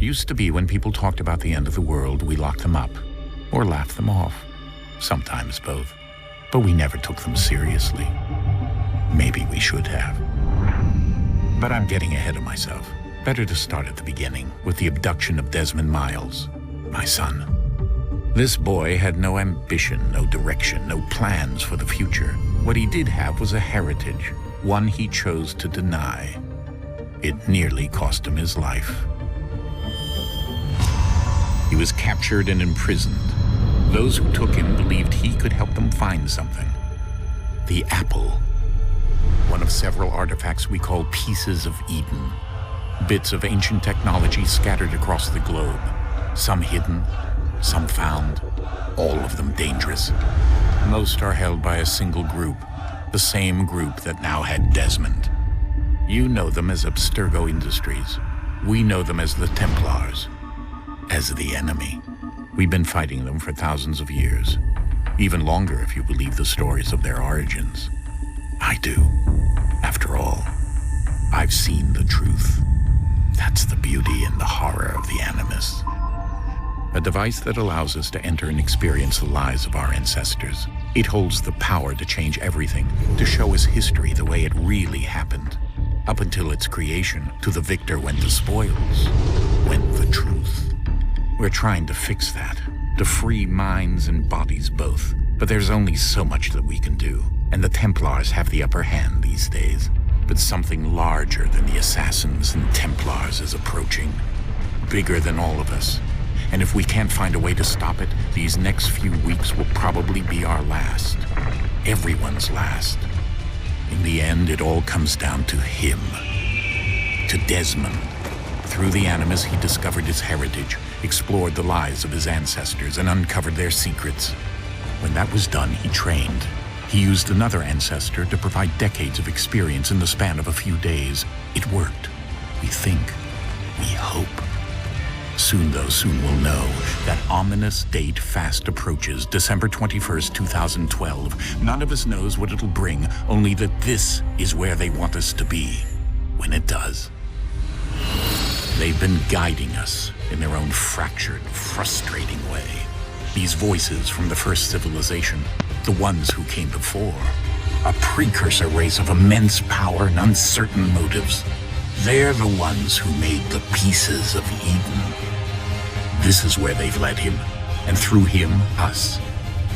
Used to be when people talked about the end of the world, we locked them up or laughed them off. Sometimes both. But we never took them seriously. Maybe we should have. But I'm getting ahead of myself. Better to start at the beginning, with the abduction of Desmond Miles, my son. This boy had no ambition, no direction, no plans for the future. What he did have was a heritage, one he chose to deny. It nearly cost him his life. He was captured and imprisoned. Those who took him believed he could help them find something. The apple. One of several artifacts we call pieces of Eden. Bits of ancient technology scattered across the globe. Some hidden, some found, all of them dangerous. Most are held by a single group, the same group that now had Desmond. You know them as Abstergo Industries. We know them as the Templars, as the enemy. We've been fighting them for thousands of years, even longer if you believe the stories of their origins. I do. After all, I've seen the truth. That's the beauty and the horror of the Animus. A device that allows us to enter and experience the lives of our ancestors. It holds the power to change everything, to show us history the way it really happened. Up until its creation, to the victor went the spoils, went the truth. We're trying to fix that, to free minds and bodies both. But there's only so much that we can do, and the Templars have the upper hand these days. But something larger than the assassins and Templars is approaching, bigger than all of us. And if we can't find a way to stop it, these next few weeks will probably be our last. Everyone's last. In the end, it all comes down to him. To Desmond. Through the Animus, he discovered his heritage, explored the lives of his ancestors, and uncovered their secrets. When that was done, he trained. He used another ancestor to provide decades of experience in the span of a few days. It worked. We think. We hope. Soon, though, soon we'll know. That ominous date fast approaches, December 21st, 2012. None of us knows what it'll bring, only that this is where they want us to be, when it does. They've been guiding us in their own fractured, frustrating way. These voices from the first civilization, the ones who came before, a precursor race of immense power and uncertain motives. They're the ones who made the pieces of Eden. This is where they've led him, and through him, us.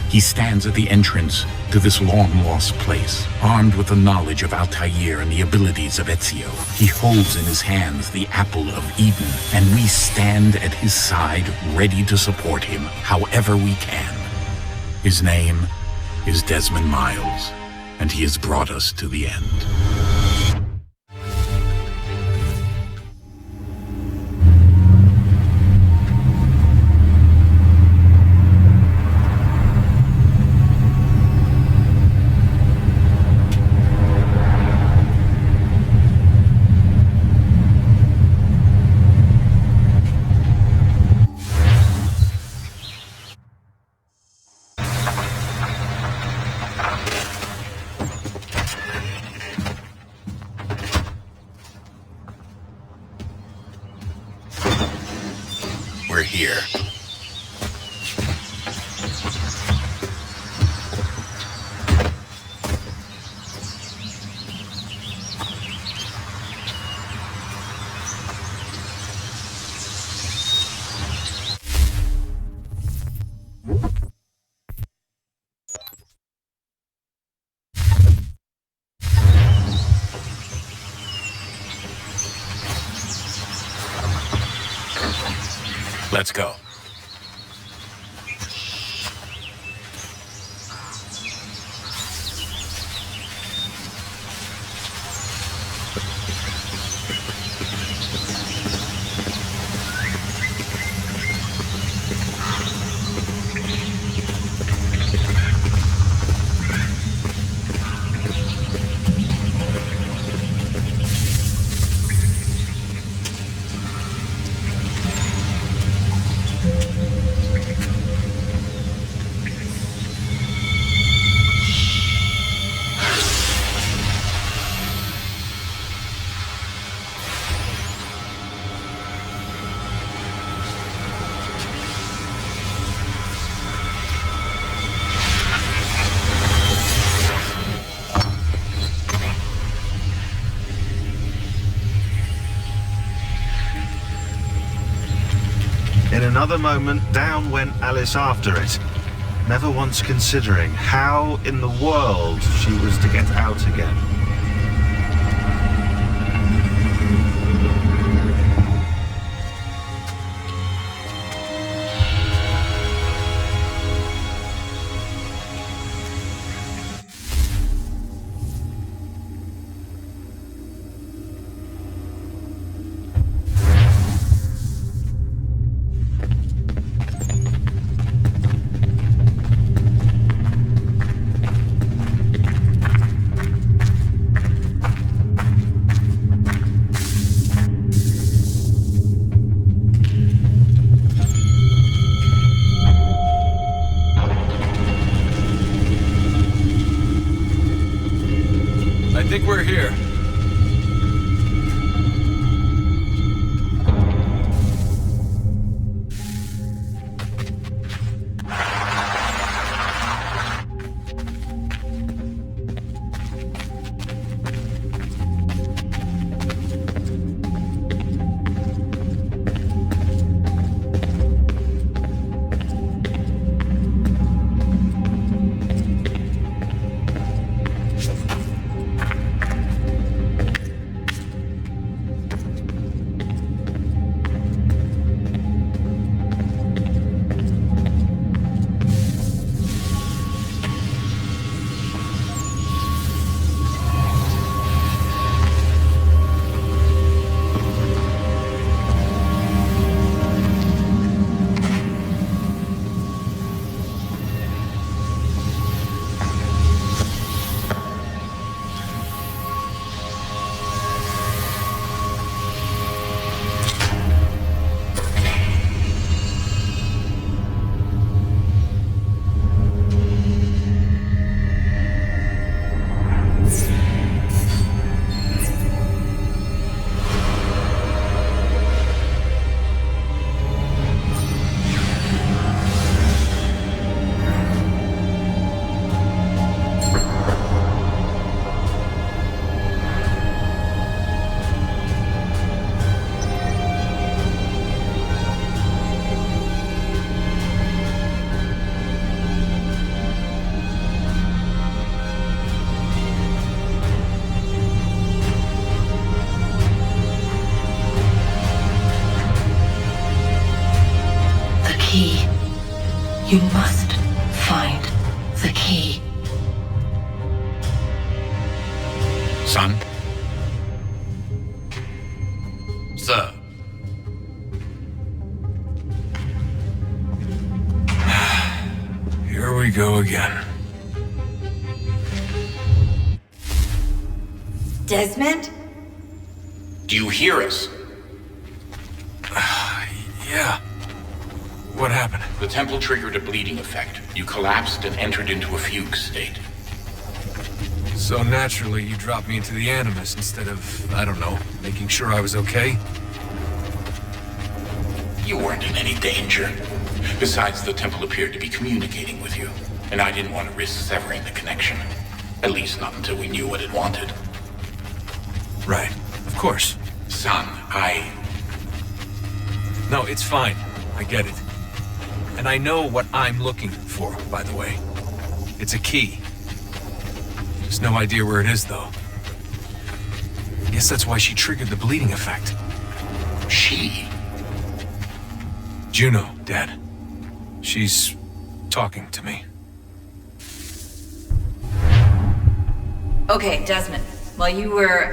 He stands at the entrance to this long-lost place, armed with the knowledge of Altair and the abilities of Ezio. He holds in his hands the apple of Eden, and we stand at his side, ready to support him however we can. His name is Desmond Miles, and he has brought us to the end. We're here. Let's go. another moment, down went Alice after it, never once considering how in the world she was to get out again. I think we're here. Key. You must find the key. Son? Sir. Here we go again. Desmond? Do you hear us? Yeah. What happened? The temple triggered a bleeding effect. You collapsed and entered into a fugue state. So naturally, you dropped me into the Animus instead of, I don't know, making sure I was okay? You weren't in any danger. Besides, the temple appeared to be communicating with you, and I didn't want to risk severing the connection. At least not until we knew what it wanted. Right. Of course. Son, No, it's fine. I get it. And I know what I'm looking for, by the way. It's a key. Just no idea where it is, though. Guess that's why she triggered the bleeding effect. She? Juno, Dad. She's talking to me. Okay, Desmond. While you were,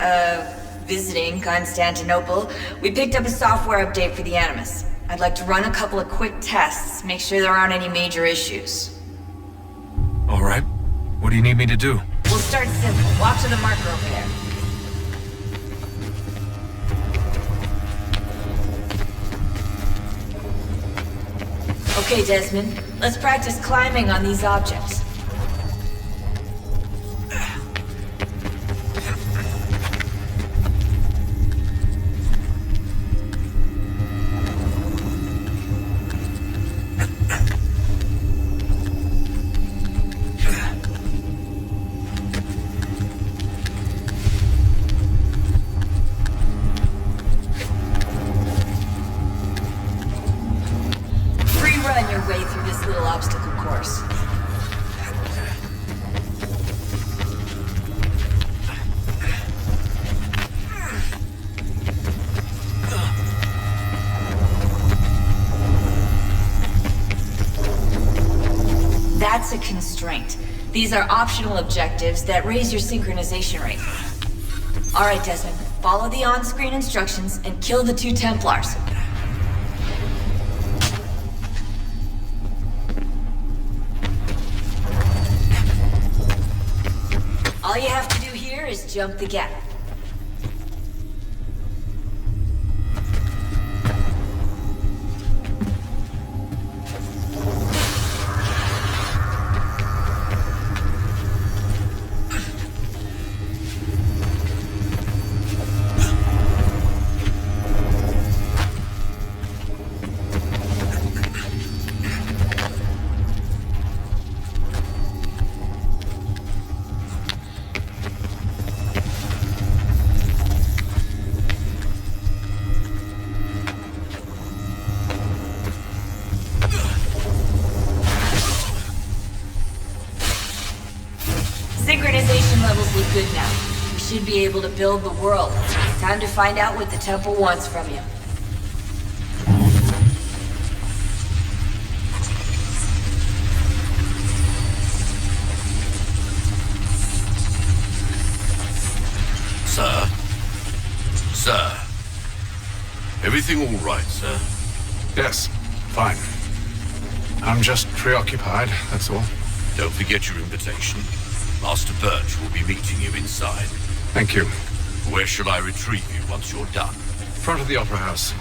visiting Constantinople, we picked up a software update for the Animus. I'd like to run a couple of quick tests, make sure there aren't any major issues. All right. What do you need me to do? We'll start simple. Walk to the marker over there. Okay, Desmond. Let's practice climbing on these objects. That's a constraint. These are optional objectives that raise your synchronization rate. Alright, Desmond. Follow the on-screen instructions and kill the 2 Templars. All you have to do here is jump the gap. Synchronization levels look good now. We should be able to build the world. Time to find out what the temple wants from you. Sir? Sir? Everything all right, sir? Yes, fine. I'm just preoccupied, that's all. Don't forget your invitation. Master Birch will be meeting you inside. Thank you. Where shall I retrieve you once you're done? Front of the Opera House.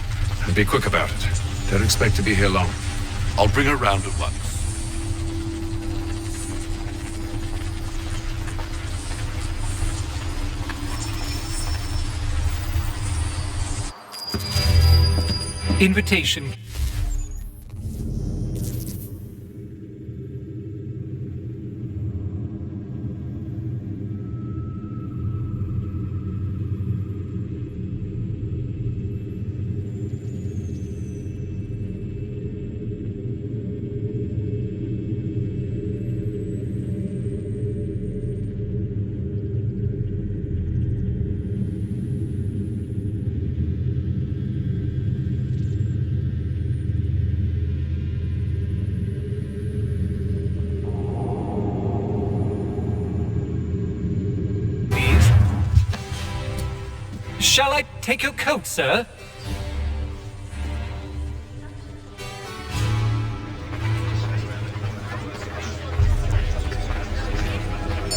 And be quick about it. Don't expect to be here long. I'll bring her round at once. Invitation. Shall I take your coat, sir?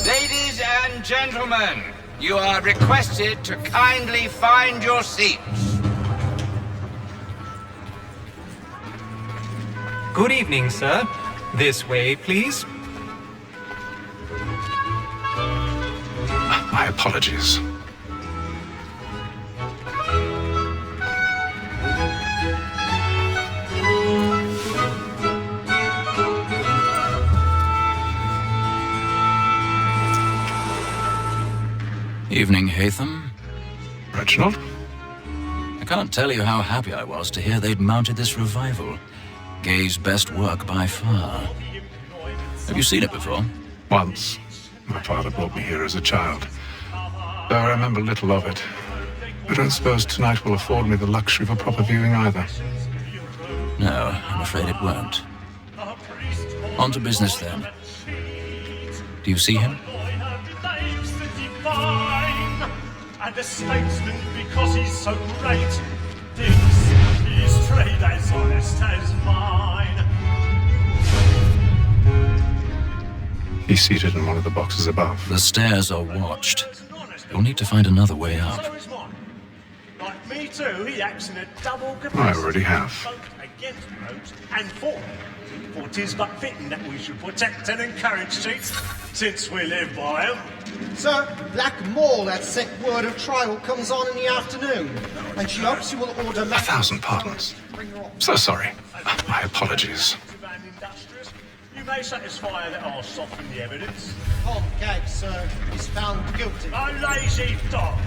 Ladies and gentlemen, you are requested to kindly find your seats. Good evening, sir. This way, please. My apologies. Evening, Hatham. Reginald? I can't tell you how happy I was to hear they'd mounted this revival. Gay's best work by far. Have you seen it before? Once. My father brought me here as a child. Though I remember little of it. I don't suppose tonight will afford me the luxury of a proper viewing either. No, I'm afraid it won't. On to business then. Do you see him? And a statesman because he's so great thinks his trade as honest as mine. He's seated in one of the boxes above. The stairs are watched. You'll need to find another way up. So is mine. Like me too, he acts in a double capacity. I already have. Both against rogues and for. For 'tis but fitting that we should protect and encourage cheats, since we live by 'em. Sir, Black Maul had sent word of trial comes on in the afternoon, and she hopes you will order... 1,000 pardons. So sorry. My apologies. You may satisfy that I'll soften the evidence. Tom Gag, sir, is found guilty. A lazy dog!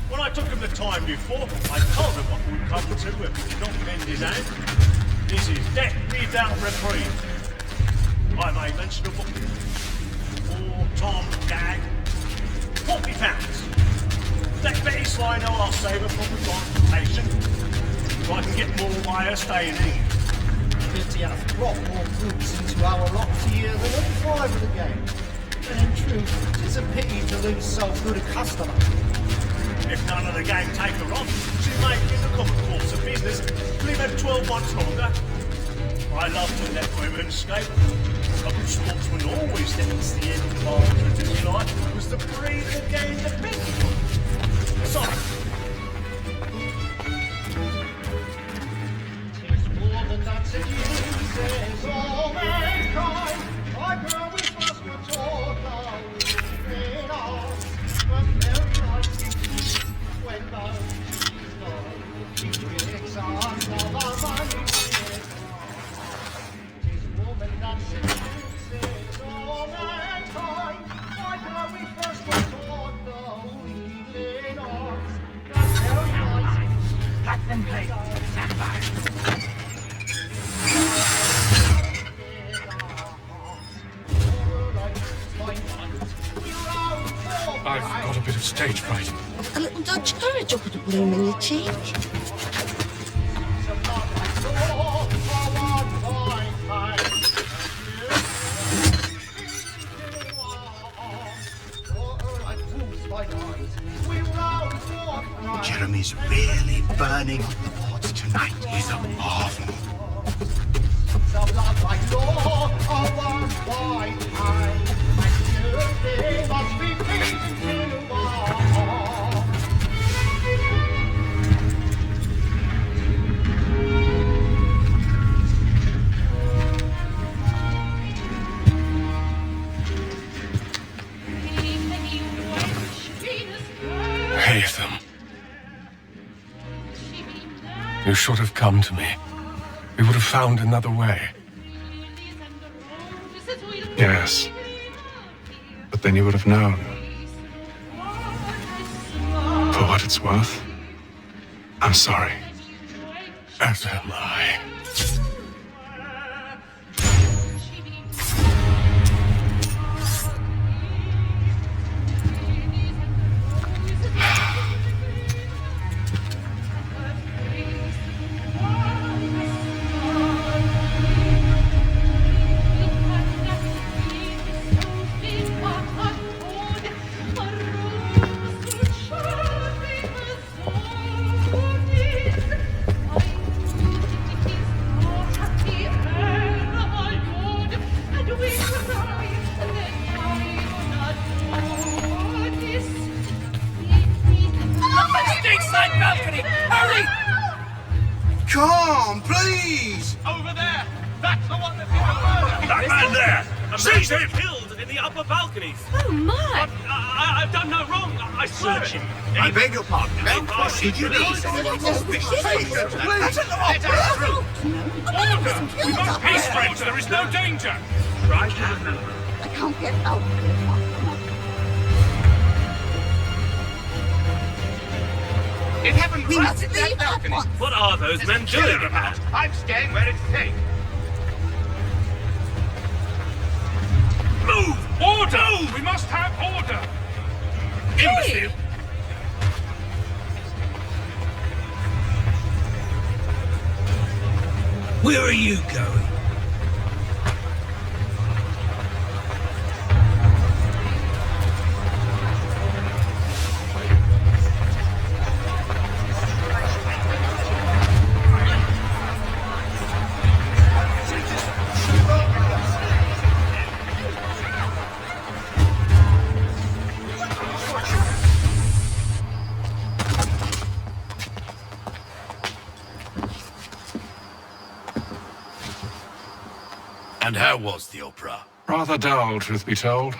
When I took him the time before, I told him what would come to if he did not mend his hand. This is death without reprieve. I may mention a book. For Tom Gag. £40. That Betty Swino I'll save her from the transportation, so I can get more by her staying here. The security has brought more groups into our locked here than at 5 of the game. And in truth, it is a pity to lose so good a customer. If none of the gang take her on, she may, in the common course of business, live at 12 months longer. I love to let women escape. A good sportsman always thinks the end of his life was to breathe the game depended on. Sorry. Tis more than that it uses all mankind. I grow with us but all in all. But very nice when those he picks on all our money. Tis more than that it uses all mankind. I grow with us but all in all. But very nice. Let them play. Stand by. I've got a bit of stage fright. A little Dutch courage will put a bloom in your cheek. Jeremy's really burning on the boards tonight. He's a marvel. Haytham. You should have come to me. We would have found another way. Yes. But then you would have known. For what it's worth, I'm sorry. As am I. Come, please! Over there! That's the one that's in the murder! That man there! Seize him! Killed in the upper balconies! Oh my! I've done no wrong, I swear it! I beg your pardon. What did you need? Let us through! Order! We must haste, friends! There is no danger! Try to remember. I can't get out. It happened We right must at that leave at balcony. once. What are those men doing about? I'm staying where it's safe. Move! Order! We must have order! Imbecile! Where are you going? And how was the opera? Rather dull, truth be told.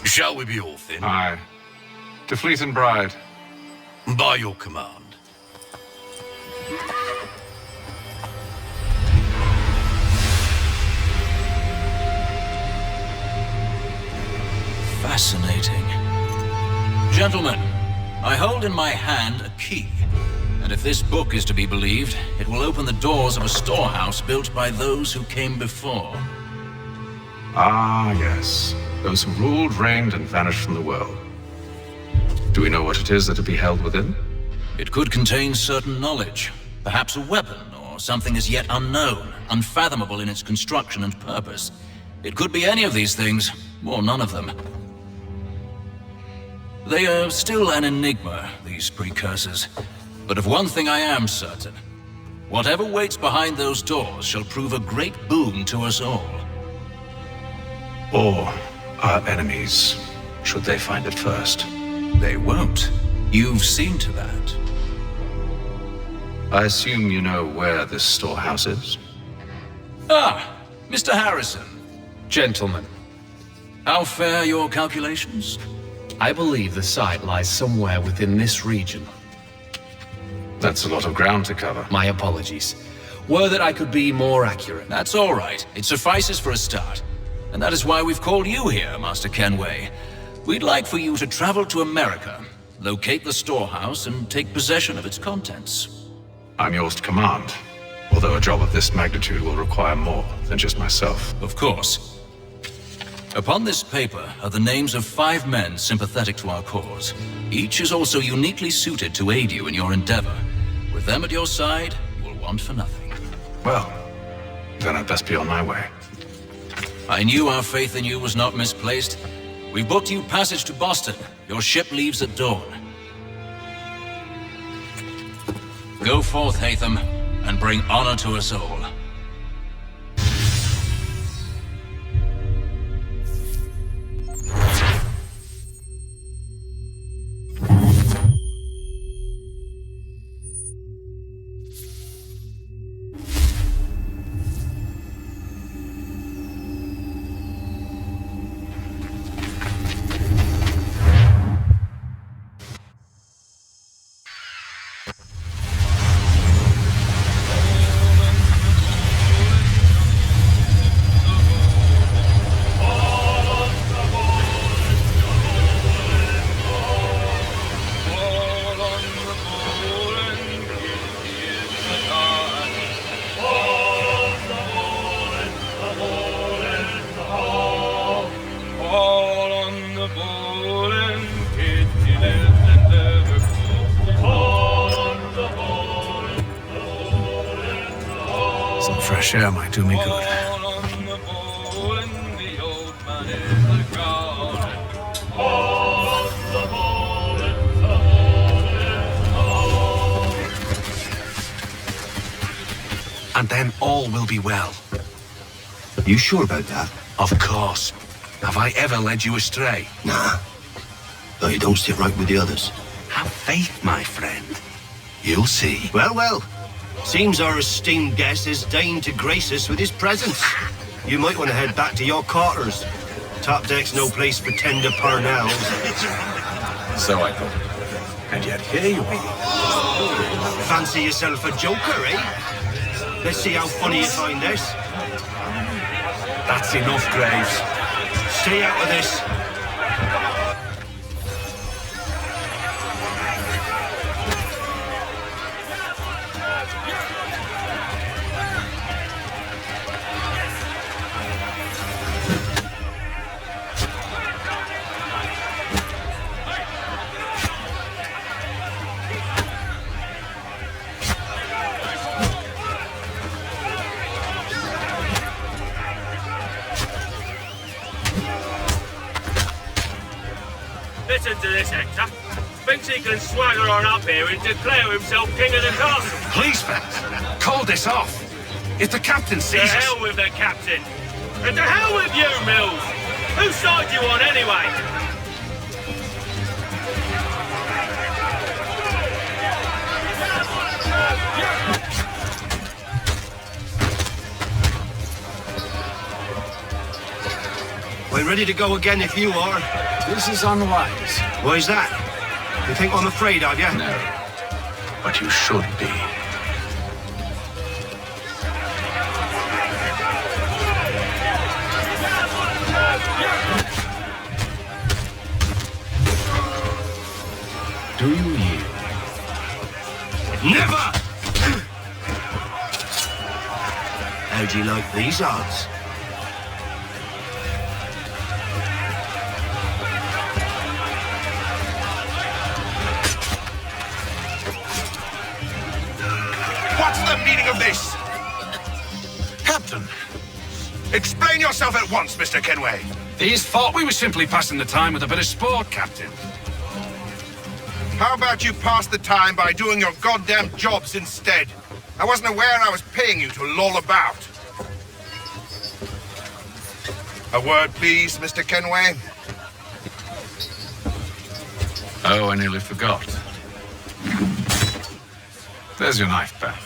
Shall we be off then? Aye. To Fleet and Bride. By your command. Fascinating. Gentlemen, I hold in my hand a key. And if this book is to be believed, it will open the doors of a storehouse built by those who came before. Ah, yes. Those who ruled, reigned, and vanished from the world. Do we know what it is that to be held within? It could contain certain knowledge, perhaps a weapon, or something as yet unknown, unfathomable in its construction and purpose. It could be any of these things, or none of them. They are still an enigma, these precursors. But of one thing I am certain. Whatever waits behind those doors shall prove a great boon to us all. Or our enemies, should they find it first. They won't. You've seen to that. I assume you know where this storehouse is? Ah, Mr. Harrison. Gentlemen, How fare your calculations? I believe the site lies somewhere within this region. That's a lot of ground to cover. My apologies. Were that I could be more accurate. That's all right. It suffices for a start. And that is why we've called you here, Master Kenway. We'd like for you to travel to America, locate the storehouse, and take possession of its contents. I'm yours to command, although a job of this magnitude will require more than just myself. Of course. Upon this paper are the names of 5 men sympathetic to our cause. Each is also uniquely suited to aid you in your endeavor. With them at your side, you will want for nothing. Well, then I'd best be on my way. I knew our faith in you was not misplaced. We've booked you passage to Boston. Your ship leaves at dawn. Go forth, Hatham, and bring honor to us all. Some fresh air might do me good. And then all will be well. You sure about that? Of course. Have I ever led you astray? Nah. Though you don't sit right with the others. Have faith, my friend. You'll see. Well, well. Seems our esteemed guest has deigned to grace us with his presence. You might want to head back to your quarters. Top deck's no place for tender parnels. So I thought. And yet here you are. Fancy yourself a joker, eh? Let's see how funny you find this. That's enough, Graves. Stay out of this. Listen to this, Hector. Thinks he can swagger on up here and declare himself king of the castle. Please, Spence, call this off. If the captain sees To us... hell with the captain. And to hell with you, Mills. Whose side you on, anyway? We're ready to go again if you are. This is unwise. Why's that? You think I'm afraid of you? No. But you should be. Do you yield? Never! How do you like these odds? meaning of this? Captain, Explain yourself at once, Mr. Kenway. these thought we were simply passing the time with a bit of sport, Captain. How about you pass the time by doing your goddamn jobs instead? I wasn't aware I was paying you to loll about. A word, please, Mr. Kenway. Oh, I nearly forgot. There's your knife back.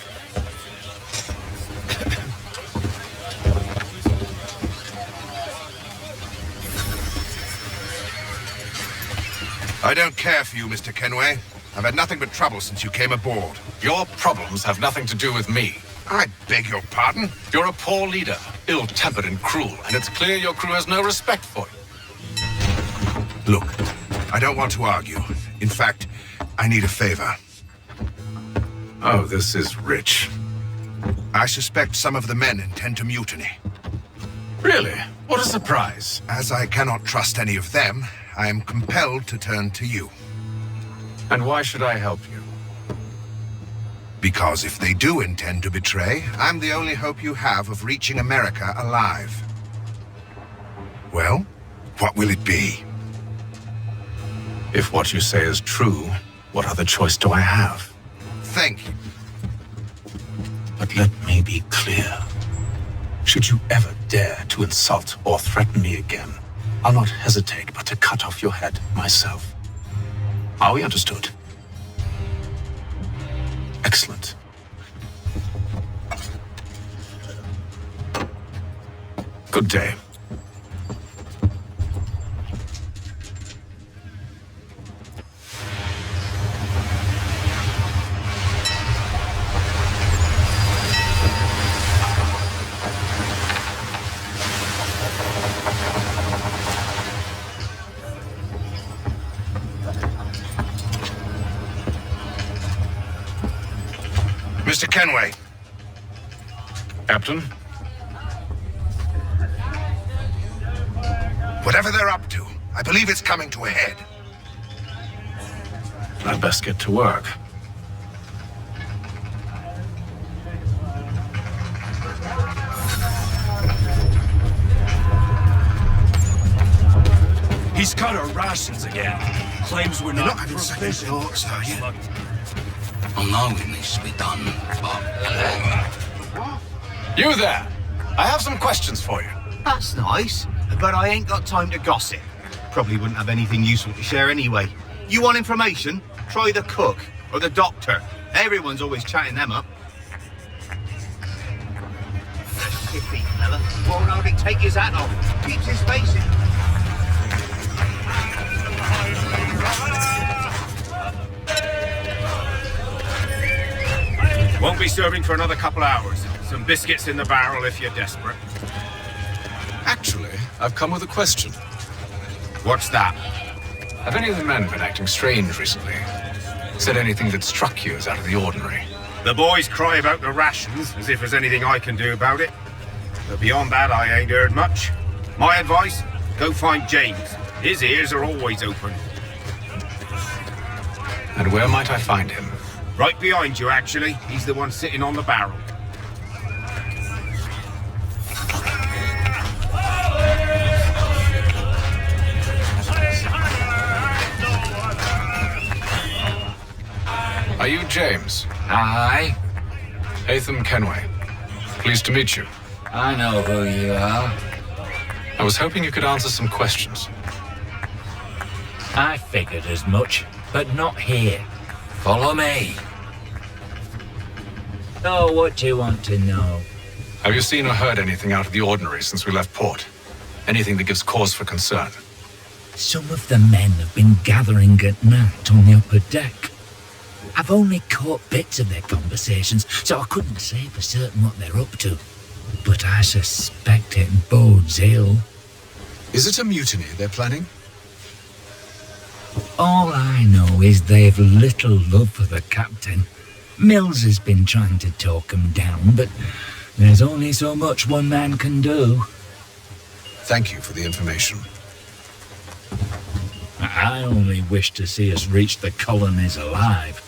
I don't care for you, Mr. Kenway. I've had nothing but trouble since you came aboard. Your problems have nothing to do with me. I beg your pardon? You're a poor leader, ill-tempered and cruel, and it's clear your crew has no respect for you. Look, I don't want to argue. In fact, I need a favor. Oh, this is rich. I suspect some of the men intend to mutiny. Really? What a surprise. As I cannot trust any of them, I am compelled to turn to you. And why should I help you? Because if they do intend to betray, I'm the only hope you have of reaching America alive. Well, what will it be? If what you say is true, what other choice do I have? Thank you. But let me be clear. Should you ever dare to insult or threaten me again, I'll not hesitate but to cut off your head myself. Are we understood? Excellent. Good day. Mr. Kenway. Captain? Whatever they're up to, I believe it's coming to a head. I'd best get to work. He's cut our rations again. Claims we're You're not not having second thoughts, are you? I know it needs to be done, but... You there! I have some questions for you. That's nice, but I ain't got time to gossip. Probably wouldn't have anything useful to share anyway. You want information? Try the cook or the doctor. Everyone's always chatting them up. Iffy fella. Won't hardly take his hat off. Keeps his face in. Won't be serving for another couple hours. Some biscuits in the barrel if you're desperate. Actually, I've come with a question. What's that? Have any of the men been acting strange recently? Said anything that struck you as out of the ordinary? The boys cry about the rations, as if there's anything I can do about it. But beyond that, I ain't heard much. My advice, go find James. His ears are always open. And where might I find him? Right behind you, actually. He's the one sitting on the barrel. Are you James? Aye. Hatham Kenway. Pleased to meet you. I know who you are. I was hoping you could answer some questions. I figured as much, but not here. Follow me. So what do you want to know? Have you seen or heard anything out of the ordinary since we left port? Anything that gives cause for concern? Some of the men have been gathering at night on the upper deck. I've only caught bits of their conversations, so I couldn't say for certain what they're up to. But I suspect it bodes ill. Is it a mutiny they're planning? All I know is they've little love for the captain. Mills has been trying to talk him down, but there's only so much one man can do. Thank you for the information. I only wish to see us reach the colonies alive.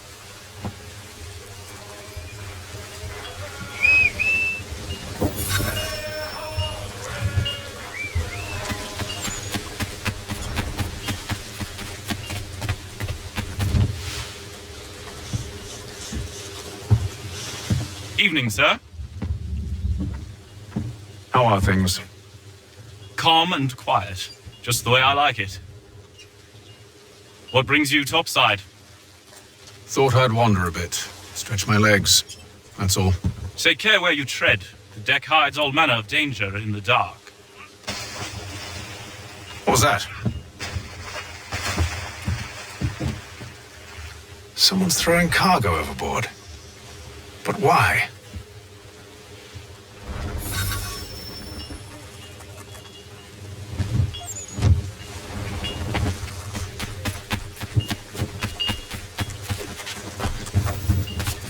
Evening, sir. How are things? Calm and quiet. Just the way I like it. What brings you topside? Thought I'd wander a bit. Stretch my legs. That's all. Take care where you tread. The deck hides all manner of danger in the dark. What was that? Someone's throwing cargo overboard. But why?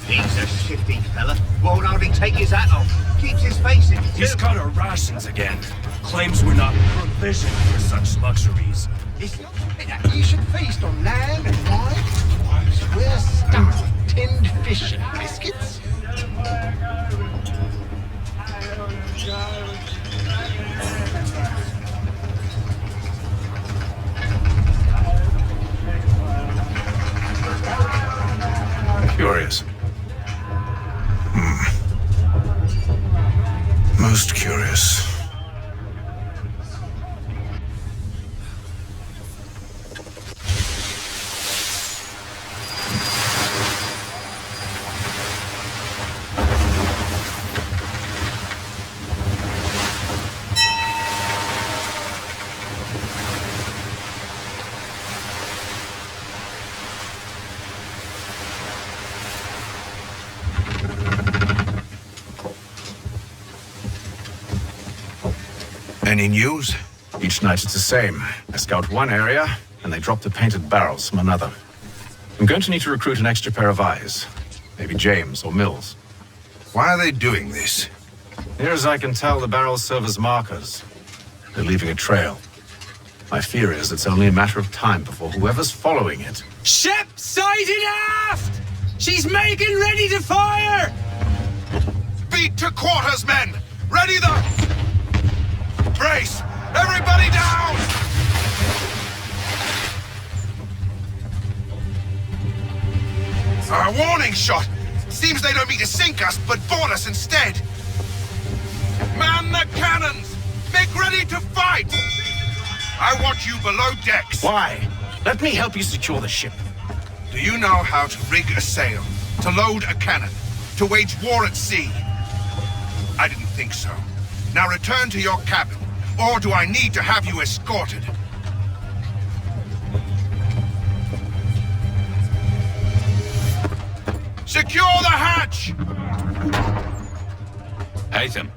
He's a shifty fella. Won't hardly take his hat off. Keeps his face in. He's cut our rations again. Claims we're not provisioned for such luxuries. It's not that you should feast on lamb and wine, whilst we're stuck with tinned fish and biscuits. Curious. Most curious. Any news? Each night it's the same. I scout one area, and they drop the painted barrels from another. I'm going to need to recruit an extra pair of eyes. Maybe James or Mills. Why are they doing this? Near as I can tell, the barrels serve as markers. They're leaving a trail. My fear is it's only a matter of time before whoever's following it. Ship sighted aft! She's making ready to fire! Beat to quarters, men! Ready the... Brace! Everybody down! A warning shot! Seems they don't mean to sink us, but board us instead. Man the cannons! Make ready to fight! I want you below decks. Why? Let me help you secure the ship. Do you know how to rig a sail? To load a cannon? To wage war at sea? I didn't think so. Now return to your cabin. Or do I need to have you escorted? Secure the hatch! Haytham.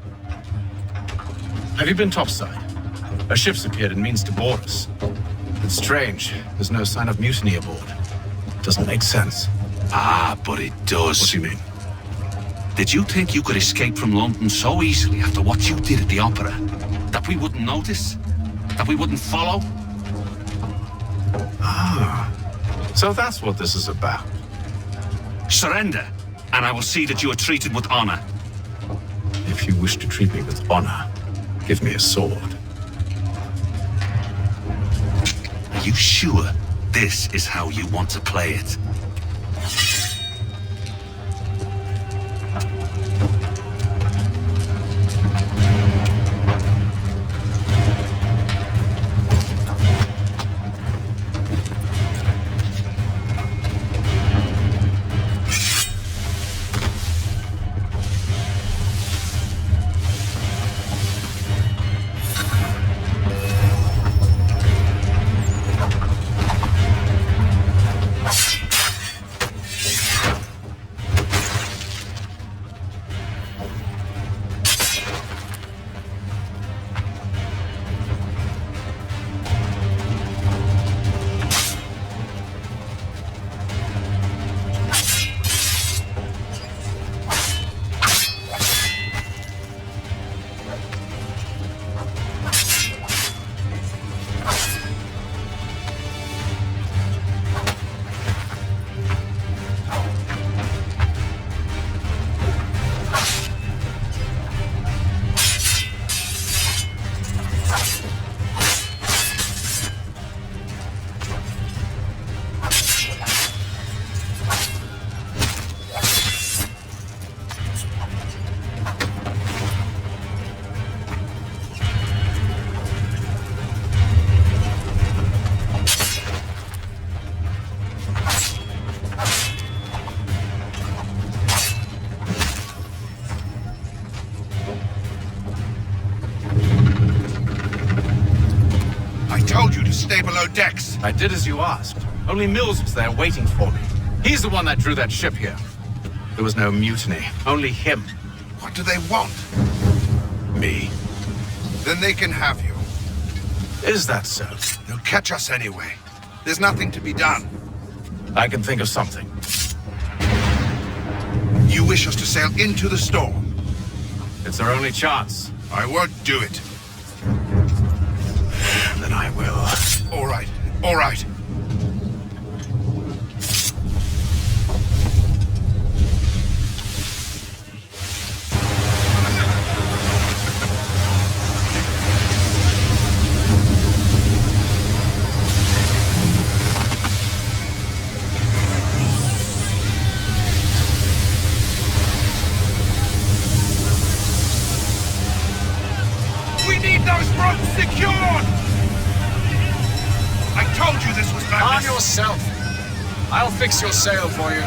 Have you been topside? A ship's appeared and means to board us. It's strange. There's no sign of mutiny aboard. Doesn't make sense. Ah, but it does. What do you mean? Did you think you could escape from London so easily after what you did at the opera? That we wouldn't notice? That we wouldn't follow? Ah. So that's what this is about. Surrender, and I will see that you are treated with honor. If you wish to treat me with honor, give me a sword. Are you sure this is how you want to play it? decks. I did as you asked. Only Mills was there waiting for me. He's the one that drew that ship here. There was no mutiny, only him. What do they want? Me. Then they can have you. Is that so? They'll catch us anyway. There's nothing to be done. I can think of something. You wish us to sail into the storm? It's our only chance. I won't do it. Then I will. All right, all right. We need those ropes secured! I told you this was madness. Calm yourself. I'll fix your sail for you.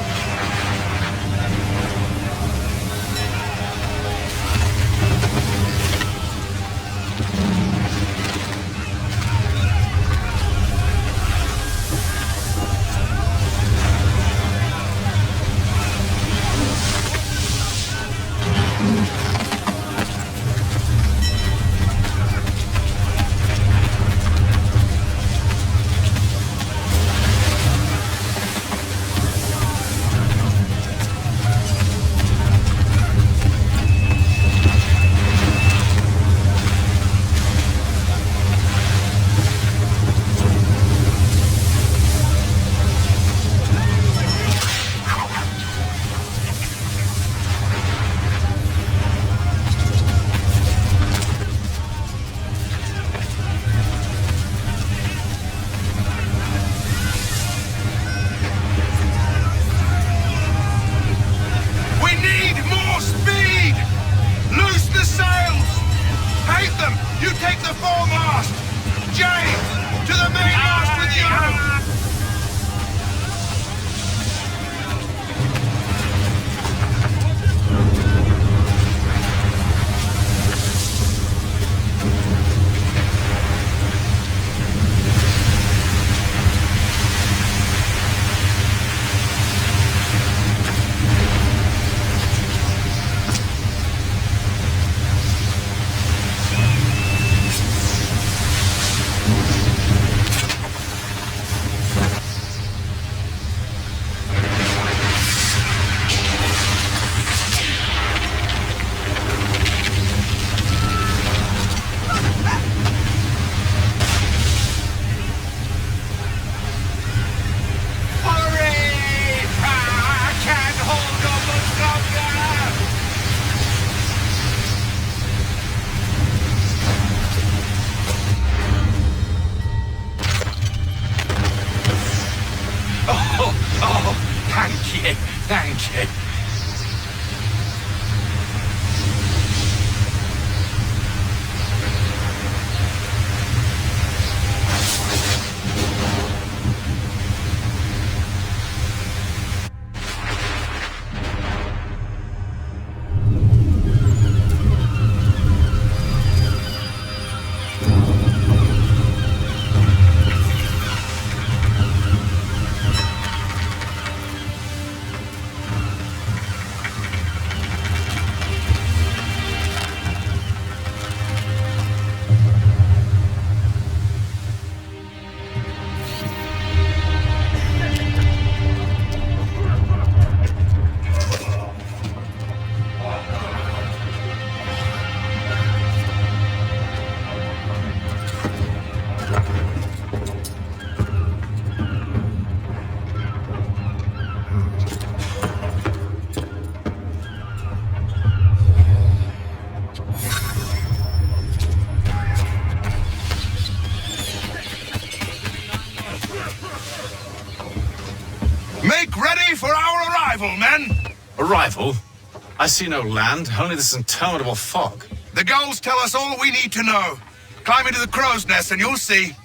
You take the foremast! James, to the mainmast with you! Thank you. Make ready for our arrival, men! Arrival? I see no land, only this interminable fog. The gulls tell us all we need to know. Climb into the crow's nest and you'll see.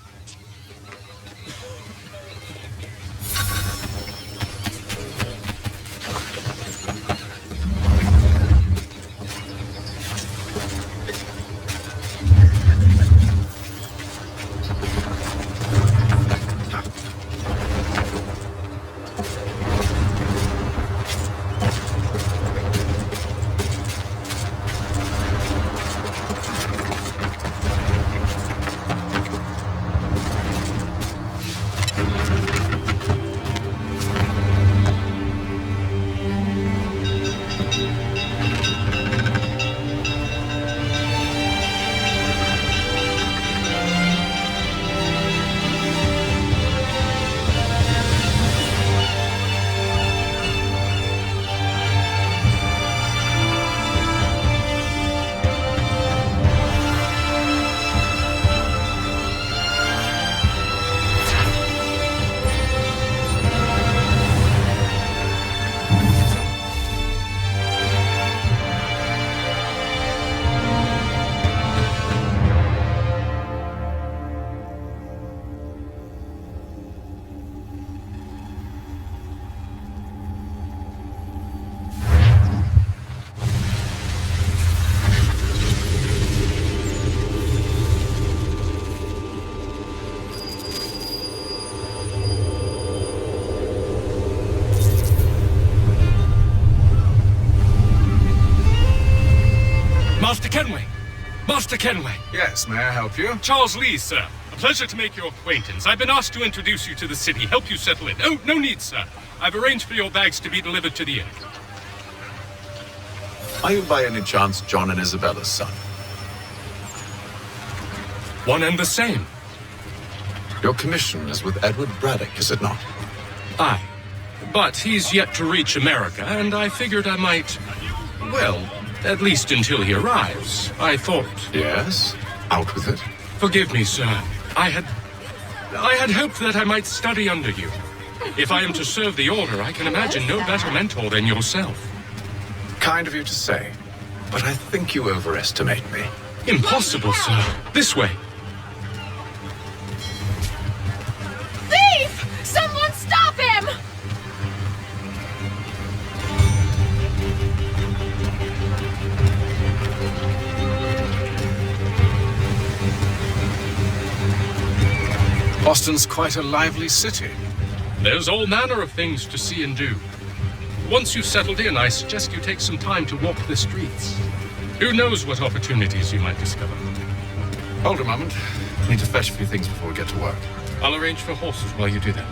Kenway! Master Kenway! Yes, may I help you? Charles Lee, sir. A pleasure to make your acquaintance. I've been asked to introduce you to the city, help you settle in. Oh, no need, sir. I've arranged for your bags to be delivered to the inn. Are you by any chance John and Isabella's son? One and the same. Your commission is with Edward Braddock, is it not? Aye. But he's yet to reach America, and I figured I might... Well, at least until he arrives, I thought. Yes? Out with it. Forgive me, sir. I had hoped that I might study under you. If I am to serve the Order, I can imagine no better mentor than yourself. Kind of you to say, but I think you overestimate me. Impossible, sir. This way. Thief! Someone stop him! Boston's quite a lively city. There's all manner of things to see and do. Once you've settled in, I suggest you take some time to walk the streets. Who knows what opportunities you might discover. Hold a moment. I need to fetch a few things before we get to work. I'll arrange for horses while you do that.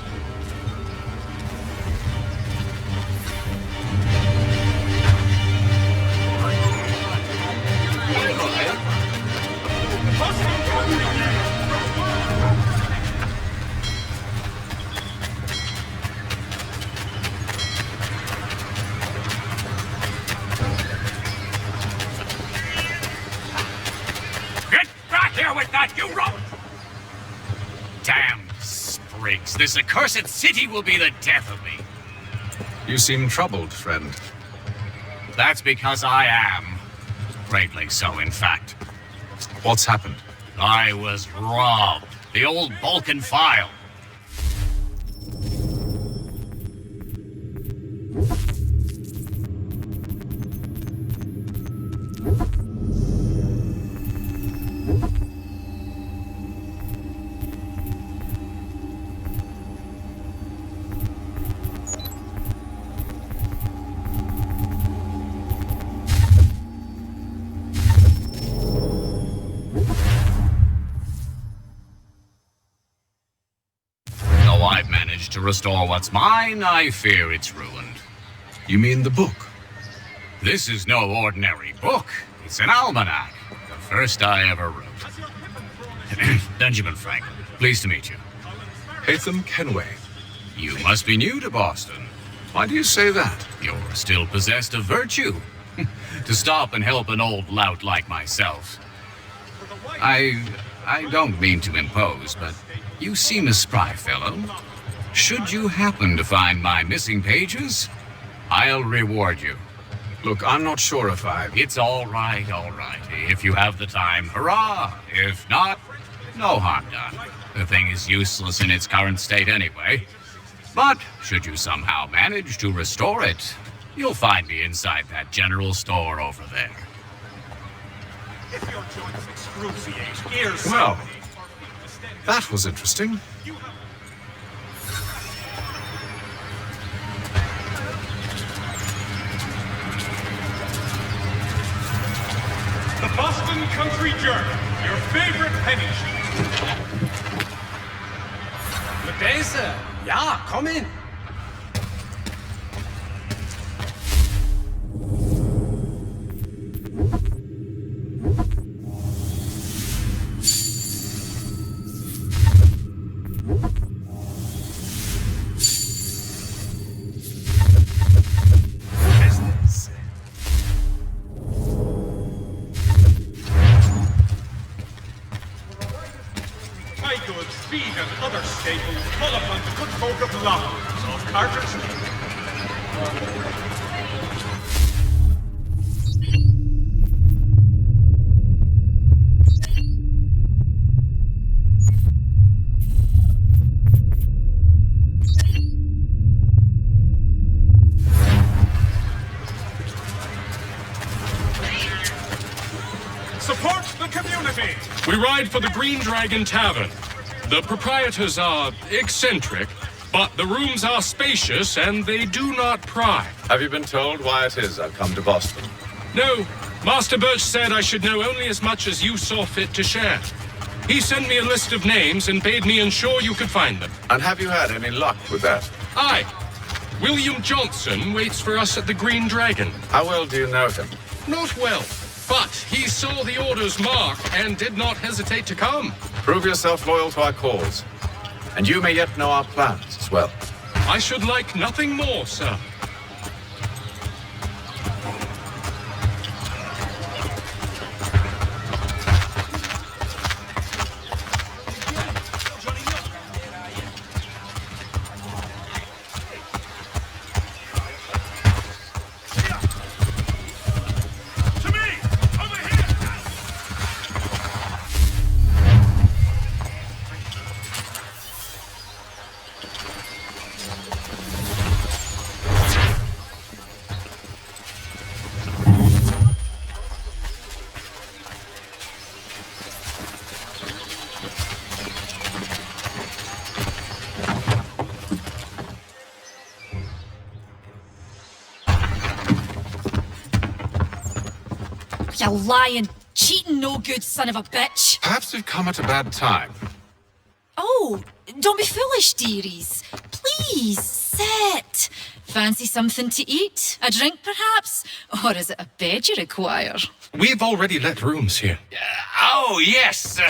This accursed city will be the death of me. You seem troubled, friend. That's because I am. Greatly so, in fact. What's happened? I was robbed. The old Balkan file. To restore what's mine, I fear it's ruined. You mean the book? This is no ordinary book. It's an almanac. The first I ever wrote. Benjamin Franklin, pleased to meet you. Hatham Kenway. You must be new to Boston. Why do you say that? You're still possessed of virtue. To stop and help an old lout like myself. I don't mean to impose, but you seem a spry fellow. Should you happen to find my missing pages, I'll reward you. Look, I'm not sure if It's all right, all right. If you have the time, hurrah! If not, no harm done. The thing is useless in its current state anyway. But should you somehow manage to restore it, you'll find me inside that general store over there. If your joints excruciate, ears... Well, that was interesting. The Boston Country Journal, your favorite penny sheet. Good day, sir. Ja, komm in. Feed and other staples call upon the good folk of London, of Carter's. Support the community! We ride for the Green Dragon Tavern. The proprietors are eccentric, but the rooms are spacious and they do not pry. Have you been told why it is I've come to Boston? No, Master Birch said I should know only as much as you saw fit to share. He sent me a list of names and bade me ensure you could find them. And have you had any luck with that? Aye. William Johnson waits for us at the Green Dragon. How well do you know him? Not well, but he saw the order's mark and did not hesitate to come. Prove yourself loyal to our cause. And you may yet know our plans as well. I should like nothing more, sir. You lying, cheating, no good son of a bitch. Perhaps we've come at a bad time. Oh, don't be foolish, dearies. Please, sit. Fancy something to eat? A drink, perhaps? Or is it a bed you require? We've already let rooms here. Oh, yes.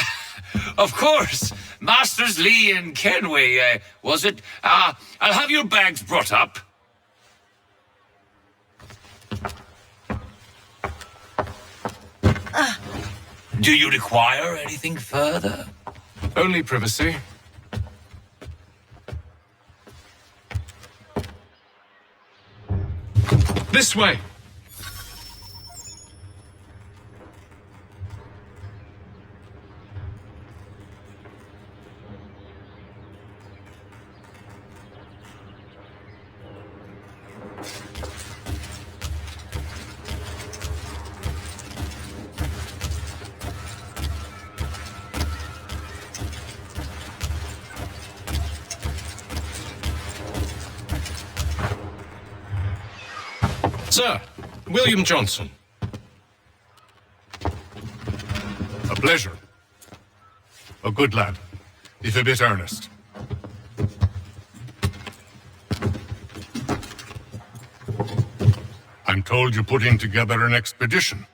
Of course. Masters Lee and Kenway, was it? I'll have your bags brought up. Do you require anything further? Only privacy. This way. Sir, William Johnson. A pleasure. A good lad, if a bit earnest. I'm told you're putting together an expedition.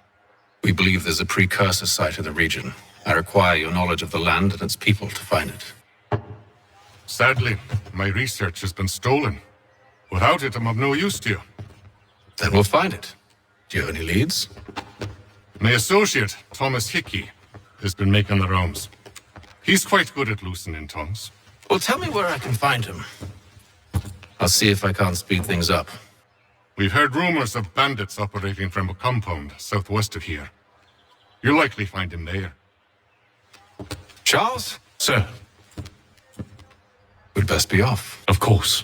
We believe there's a precursor site in the region. I require your knowledge of the land and its people to find it. Sadly, my research has been stolen. Without it, I'm of no use to you. Then we'll find it. Do you have any leads? My associate, Thomas Hickey, has been making the rounds. He's quite good at loosening tongues. Well, tell me where I can find him. I'll see if I can't speed things up. We've heard rumors of bandits operating from a compound southwest of here. You'll likely find him there. Charles? Sir. We'd best be off. Of course.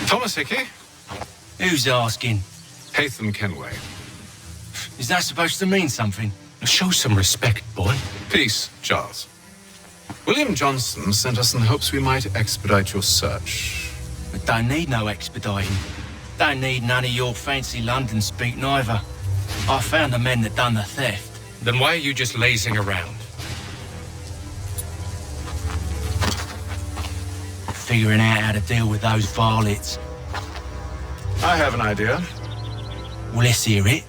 Thomas Hickey? Who's asking? Haytham Kenway. Is that supposed to mean something? Show some respect, boy. Peace, Charles. William Johnson sent us in hopes we might expedite your search. But don't need no expediting. Don't need none of your fancy London speak neither. I found the men that done the theft. Then why are you just lazing around? Figuring out how to deal with those varlets. I have an idea. Well, let's hear it.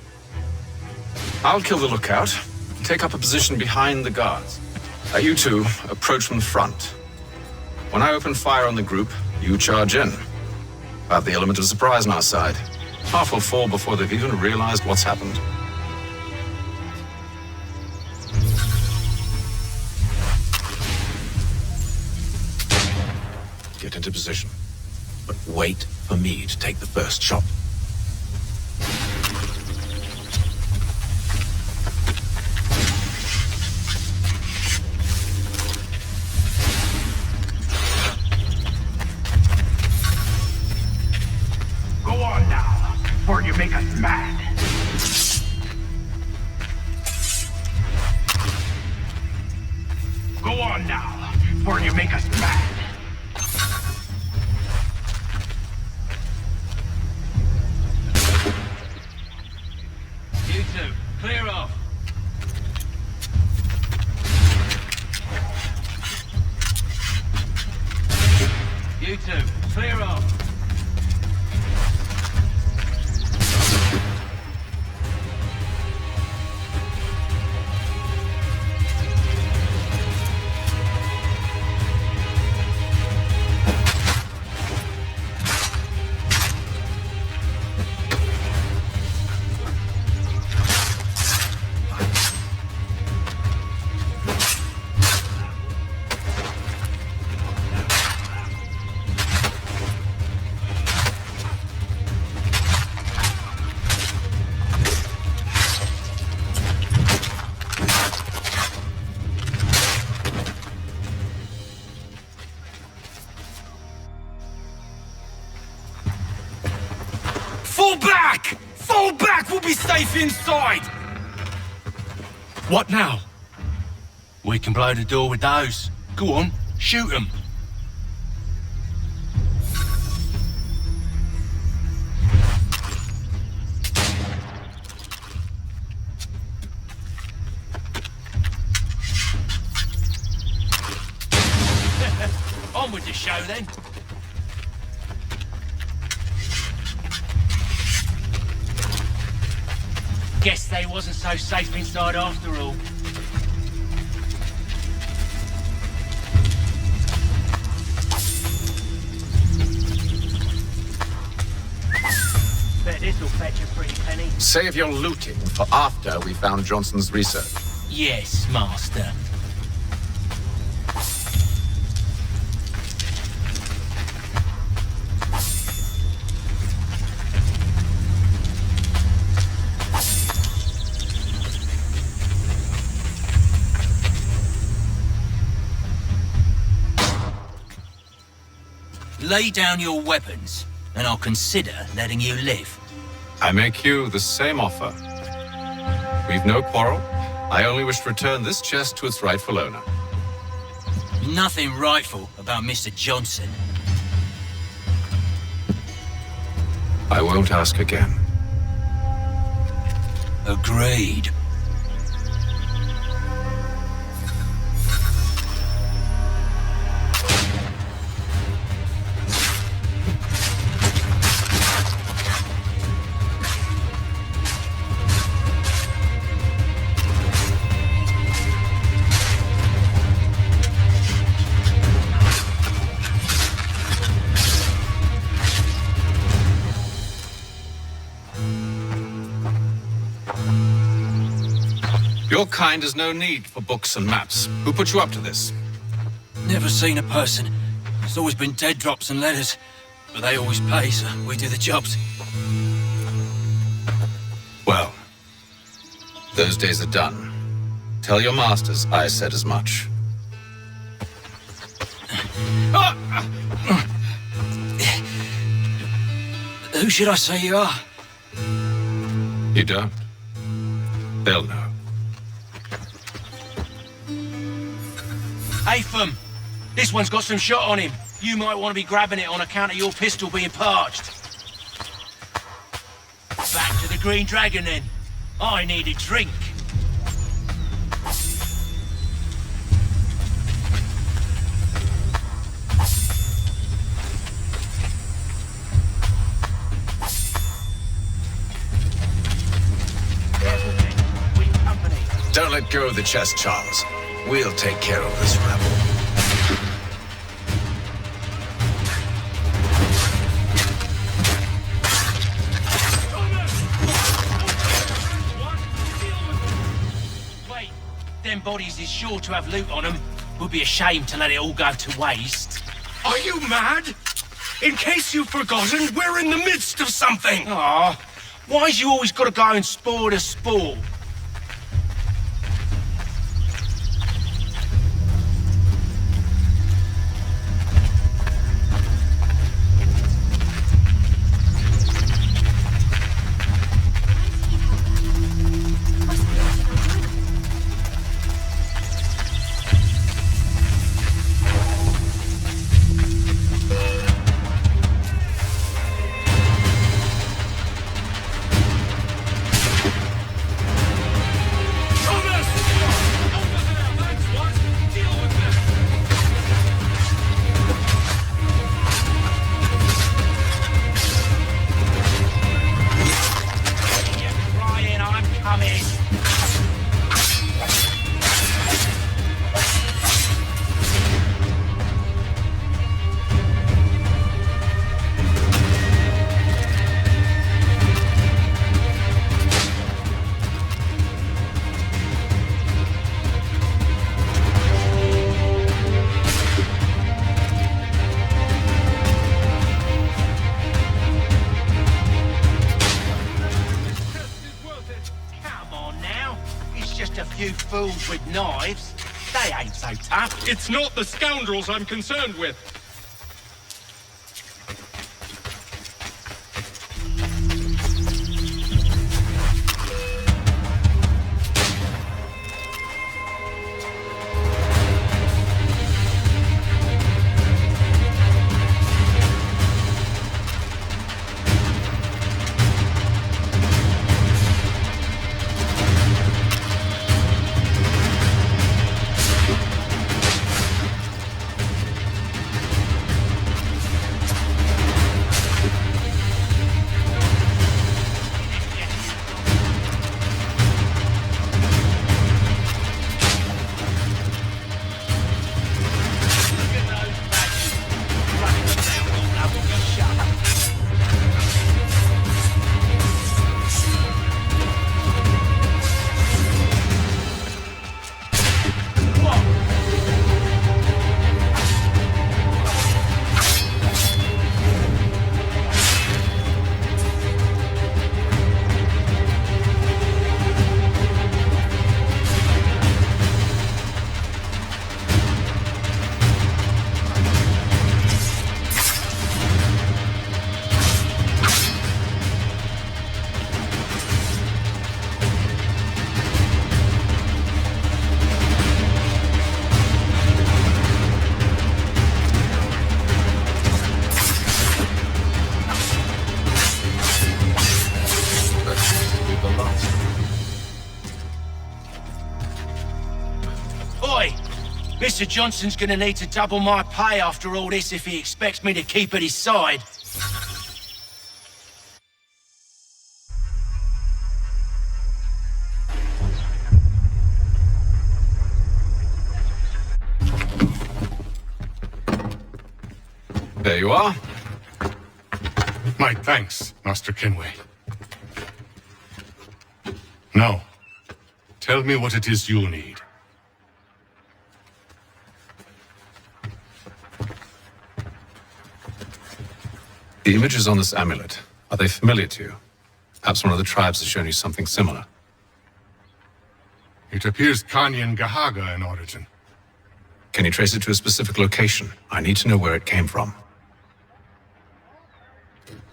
I'll kill the lookout and take up a position behind the guards. You two approach from the front. When I open fire on the group, you charge in. I have the element of surprise on our side. Half will fall before they've even realized what's happened. Get into position, but wait for me to take the first shot. Go on now, before you make us mad. Go on now, before you make us mad. You two, clear off. You two, clear off. Fall back! Fall back! We'll be safe inside! What now? We can blow the door with those. Go on, shoot them. On with the show then. Guess they wasn't so safe inside after all. Bet this'll fetch a pretty penny. Save your looting for after we found Johnson's research. Yes, Master. Lay down your weapons, and I'll consider letting you live. I make you the same offer. We've no quarrel. I only wish to return this chest to its rightful owner. Nothing rightful about Mr. Johnson. I won't ask again. Agreed. Your kind has no need for books and maps. Who put you up to this? Never seen a person. There's always been dead drops and letters. But they always pay, so we do the jobs. Well, those days are done. Tell your masters I said as much. Who should I say you are? You don't. They'll know. Atham, this one's got some shot on him. You might want to be grabbing it on account of your pistol being parched. Back to the Green Dragon then. I need a drink. Let go of the chest, Charles. We'll take care of this rebel. Wait, them bodies is sure to have loot on them. Would be a shame to let it all go to waste. Are you mad? In case you've forgotten, we're in the midst of something! Aw, why's you always gotta go and spoil the sport? Fools with knives. They ain't so tough. It's not the scoundrels I'm concerned with. Mr. Johnson's gonna need to double my pay after all this if he expects me to keep at his side. There you are. My thanks, Master Kenway. Now, tell me what it is you'll need. The images on this amulet, are they familiar to you? Perhaps one of the tribes has shown you something similar. It appears Kanyan Gahaga in origin. Can you trace it to a specific location? I need to know where it came from.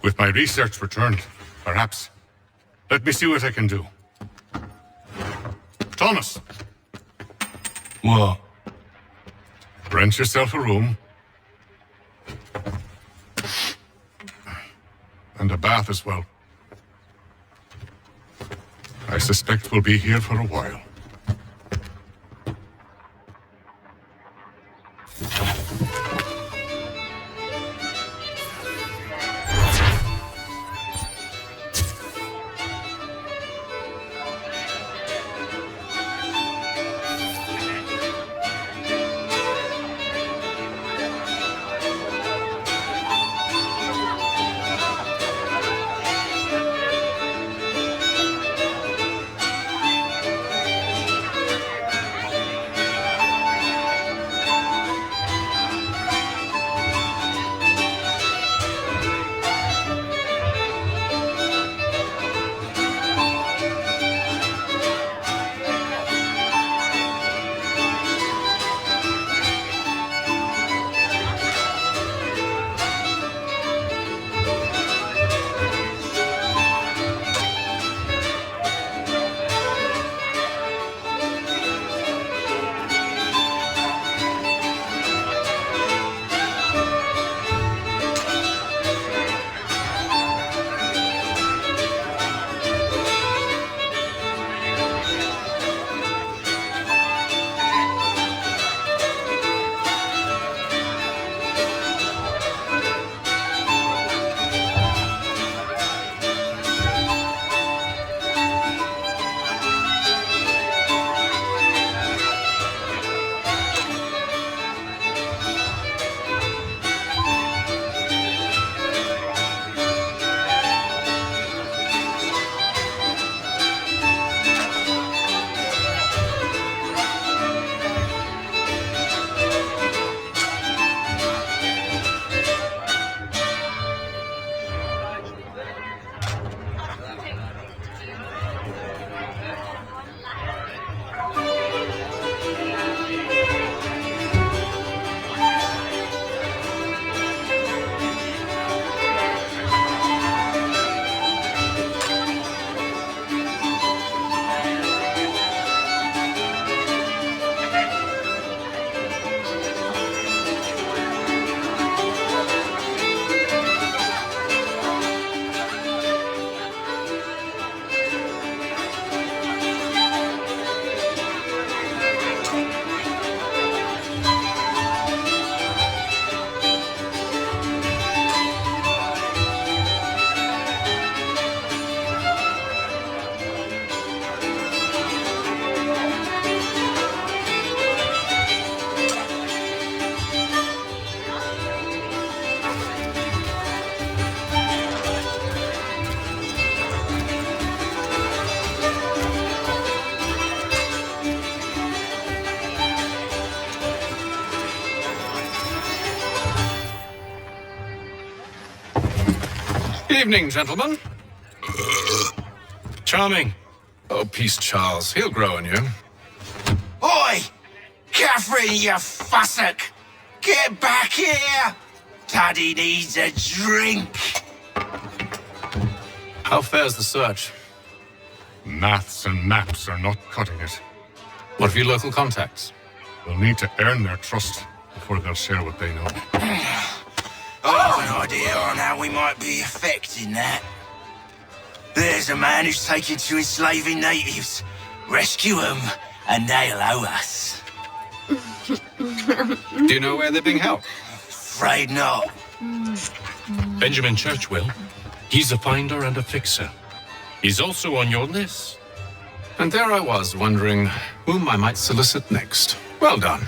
With my research returned, perhaps. Let me see what I can do. Thomas! What? Rent yourself a room. And a bath as well. I suspect we'll be here for a while. evening, gentlemen. Charming. Oh, peace, Charles. He'll grow on you. Oi! Catherine, you fussock! Get back here! Daddy needs a drink! How fares the search? Maths and maps are not cutting it. What of your local contacts? We'll need to earn their trust before they'll share what they know. I have an idea on how we might be affecting that. There's a man who's taken to enslaving natives. Rescue them, and they'll owe us. Do you know where they're being held? Afraid not. Benjamin Churchwill. He's a finder and a fixer. He's also on your list. And there I was, wondering whom I might solicit next. Well done.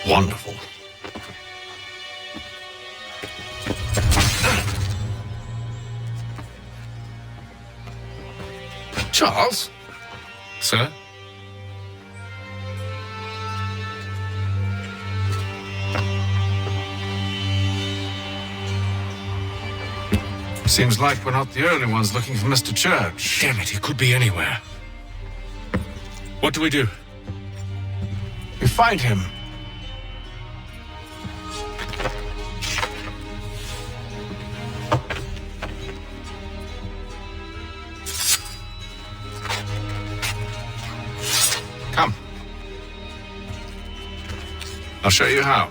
Wonderful. Charles? Sir? Seems like we're not the only ones looking for Mr. Church. Damn it, he could be anywhere. What do we do? We find him. Come. I'll show you how.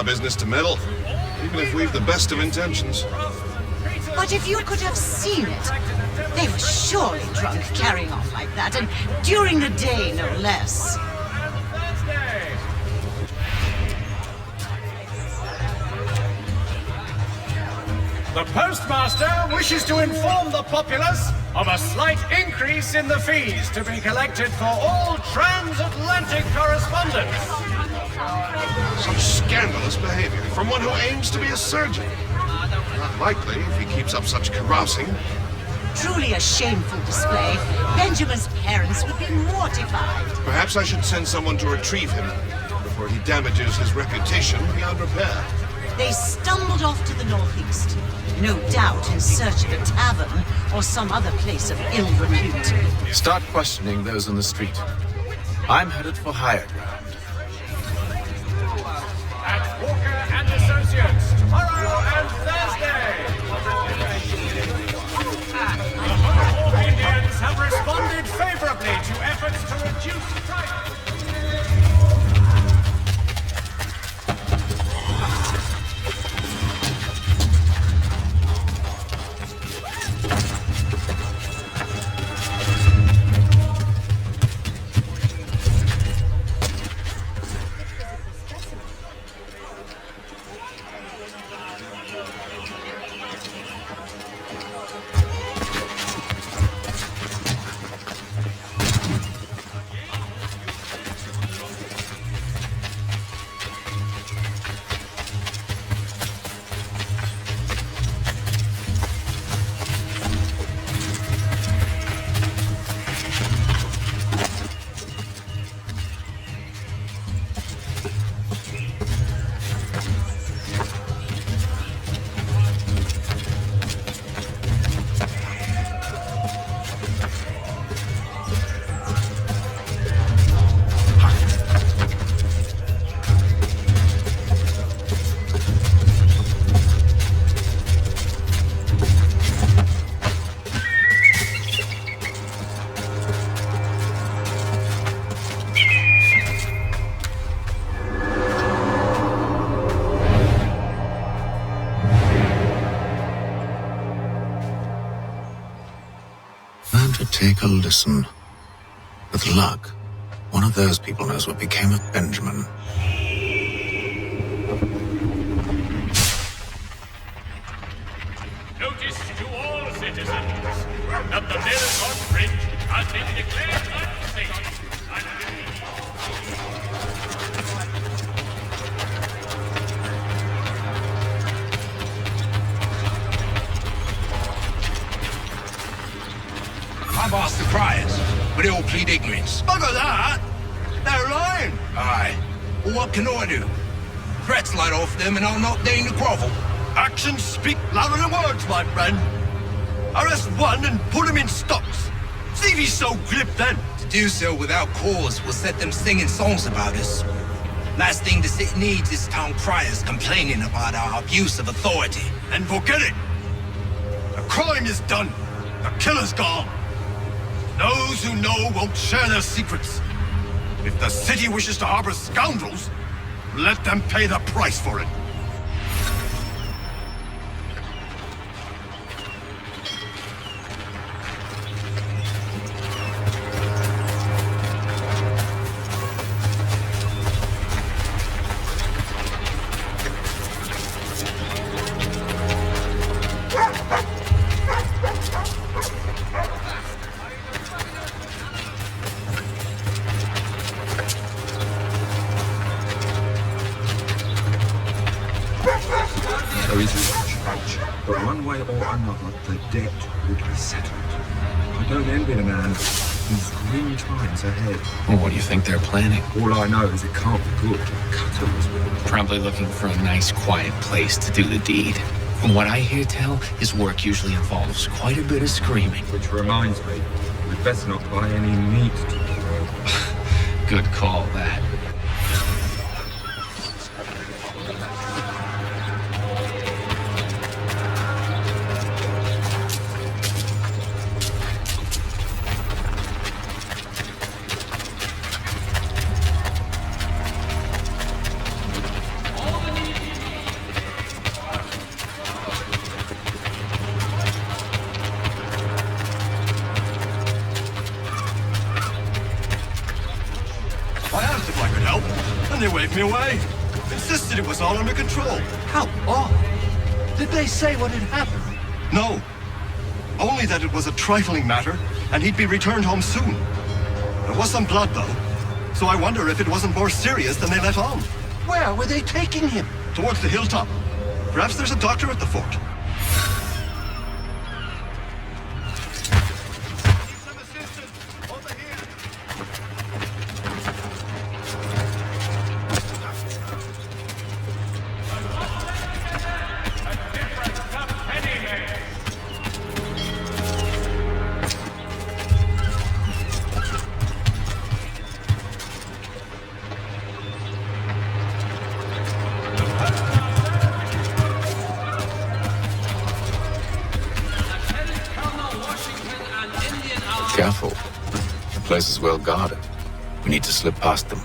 Business to meddle, even if we've the best of intentions. But if you could have seen it, they were surely drunk carrying on like that, and during the day, no less. The postmaster wishes to inform the populace of a slight increase in the fees to be collected for all transatlantic correspondence. Such scandalous behavior from one who aims to be a surgeon. Not likely if he keeps up such carousing. Truly a shameful display. Benjamin's parents would be mortified. Perhaps I should send someone to retrieve him before he damages his reputation beyond repair. They stumbled off to the northeast, no doubt in search of a tavern or some other place of ill repute. Start questioning those on the street. I'm headed for higher ground. At Walker and Associates, tomorrow and Thursday. The Home Indians have responded favorably to efforts to reduce tribal. Learn to take a listen. With luck, one of those people knows what became of Benjamin. Notice to all citizens that the Marathon Bridge has been declared unsafe. I've asked the criers, but they all plead ignorance. Bugger that! They're lying! Aye. Well, what can I do? Threats light off them and I'll not deign to grovel. Actions speak louder than words, my friend. Arrest one and put him in stocks. See if he's so glib then. To do so without cause will set them singing songs about us. Last thing the city needs is town criers complaining about our abuse of authority. And forget it. The crime is done. The killer's gone. Those who know won't share their secrets. If the city wishes to harbor scoundrels, let them pay the price for it. There is no charge, but one way or another, the debt would be settled. I don't envy the man. These grim times ahead. Well, what do you think they're planning? All I know is it can't be good. Cutters will. Probably looking for a nice, quiet place to do the deed. From what I hear tell, his work usually involves quite a bit of screaming. Which reminds me, we'd best not buy any meat tomorrow. Good call, that. I asked if I could help, and they waved me away. Insisted it was all under control. How odd. Did they say what had happened? No. Only that it was a trifling matter, and he'd be returned home soon. There was some blood, though, so I wonder if it wasn't more serious than they let on. Where were they taking him? Towards the hilltop. Perhaps there's a doctor at the fort. Careful. The place is well guarded. We need to slip past them.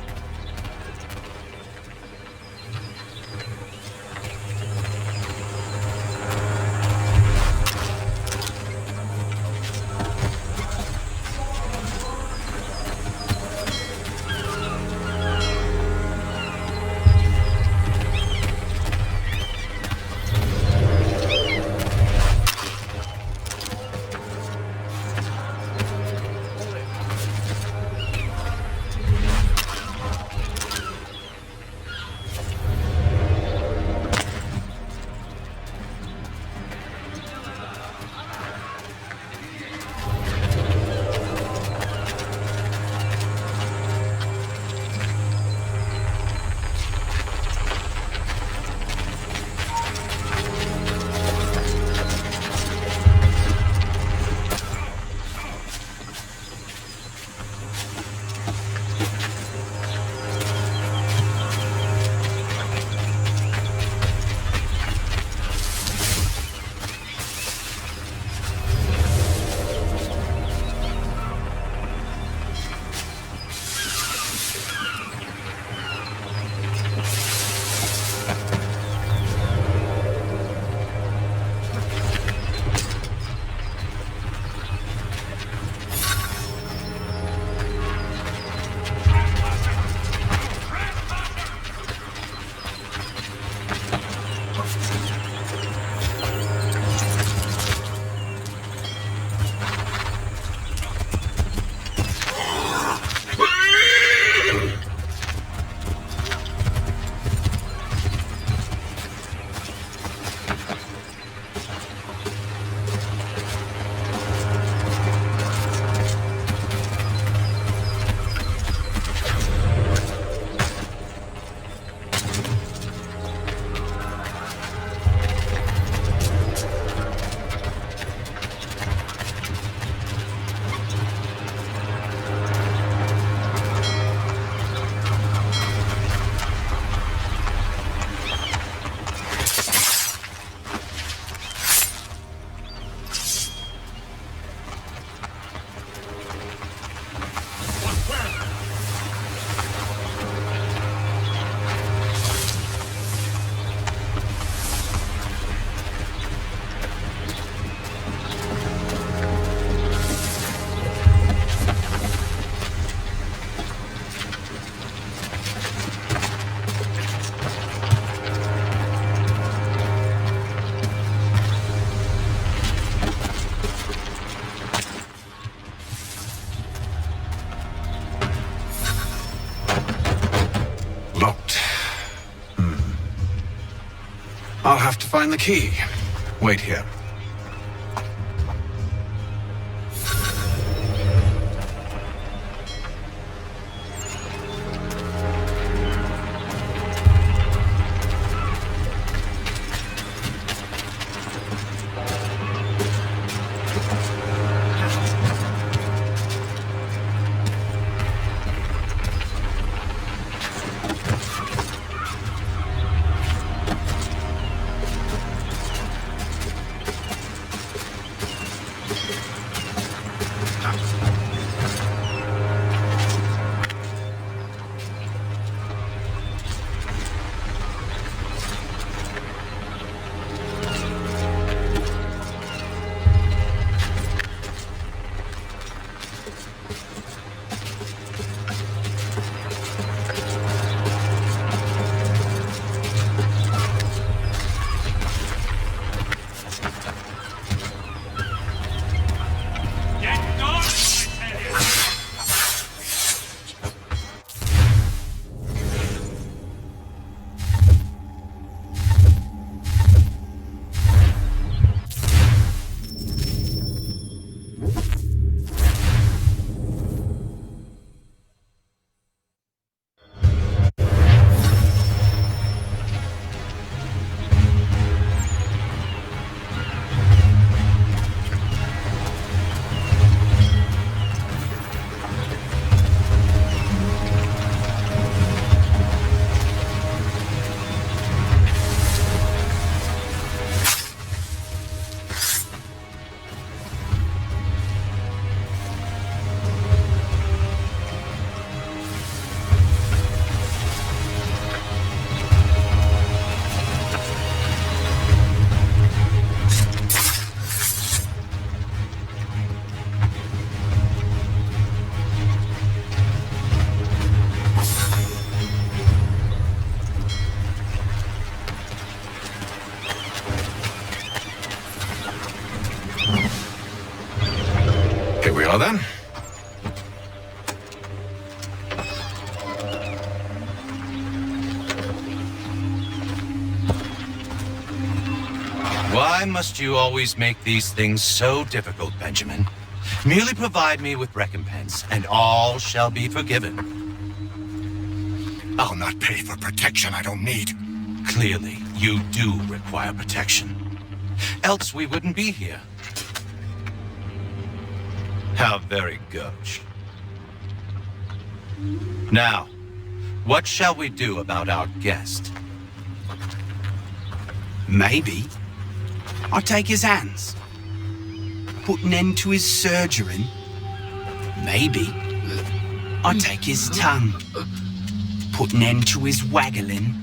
find the key. Wait here. Here we are then. Why must you always make these things so difficult, Benjamin? Merely provide me with recompense, and all shall be forgiven. I'll not pay for protection I don't need. Clearly, you do require protection. Else we wouldn't be here. How very gauche. Now, what shall we do about our guest? Maybe I'll take his hands, put an end to his surgery. Maybe I'll take his tongue, put an end to his waggling.